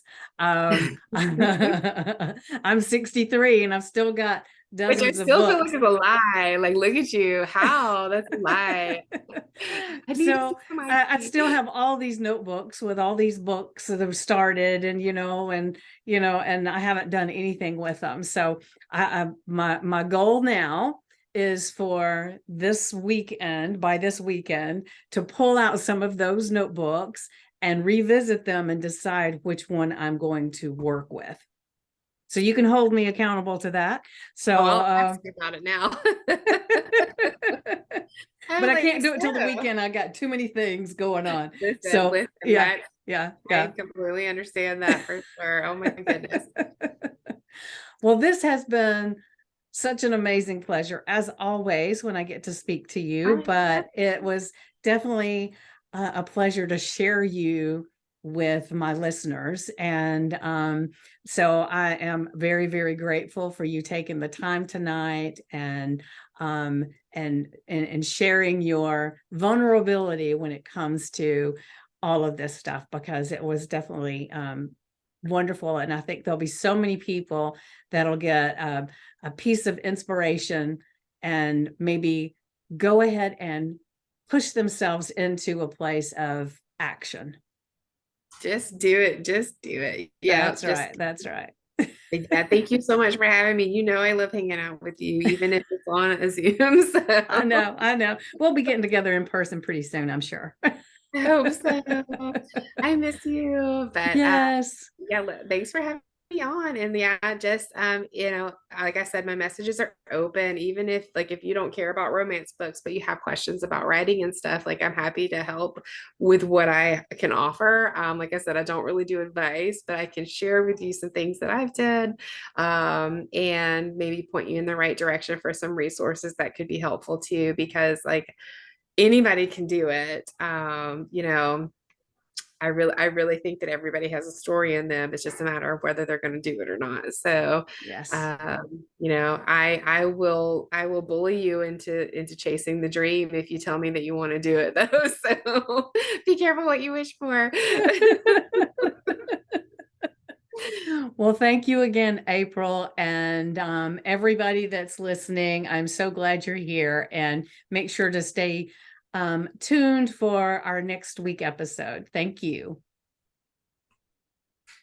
S1: I'm 63 and I've still got
S2: which I
S1: dozens of
S2: still feel
S1: books.
S2: like is a lie. Like, look at you. How? That's a lie. I need to
S1: So
S2: see some
S1: I
S2: ID.
S1: still have all these notebooks with all these books that have started, and and I haven't done anything with them. So my goal now is for by this weekend, to pull out some of those notebooks and revisit them and decide which one I'm going to work with. So you can hold me accountable to that. So,
S2: Oh, I'll ask you about it now.
S1: but I
S2: Holy
S1: can't do it till the
S2: so.
S1: weekend. I got too many things going on.
S2: Listen,
S1: So
S2: listen,
S1: yeah,
S2: that
S1: yeah,
S2: I
S1: yeah.
S2: completely understand that for sure. Oh my goodness.
S1: Well, this has been such an amazing pleasure as always when I get to speak to you,
S2: I love
S1: but it
S2: it.
S1: was definitely a pleasure to share you with my listeners. And so I am very, very grateful for you taking the time tonight and sharing your vulnerability when it comes to all of this stuff, because it was definitely wonderful. And I think there'll be so many people that'll get a piece of inspiration and maybe go ahead and push themselves into a place of action.
S2: Just do it. Just do it. Yeah,
S1: That's
S2: just
S1: right. That's right.
S2: yeah. Thank you so much for having me. I love hanging out with you, even if it's on a Zoom.
S1: I
S2: So
S1: know. I know. We'll be getting together in person pretty soon, I'm sure.
S2: I hope so. I miss you. But
S1: Yes.
S2: yeah, thanks for having on. And yeah, just like I said, my messages are open, even if like if you don't care about romance books, but you have questions about writing and stuff, like I'm happy to help with what I can offer. Like I said, I don't really do advice, but I can share with you some things that I've done, and maybe point you in the right direction for some resources that could be helpful too, because like anybody can do it. I really think that everybody has a story in them. It's just a matter of whether they're going to do it or not. So,
S1: Yes.
S2: I will bully you into chasing the dream if you tell me that you want to do it though. So be careful what you wish for.
S1: Well, thank you again, April, and everybody that's listening. I'm so glad you're here, and make sure to stay tuned for our next week episode. Thank you.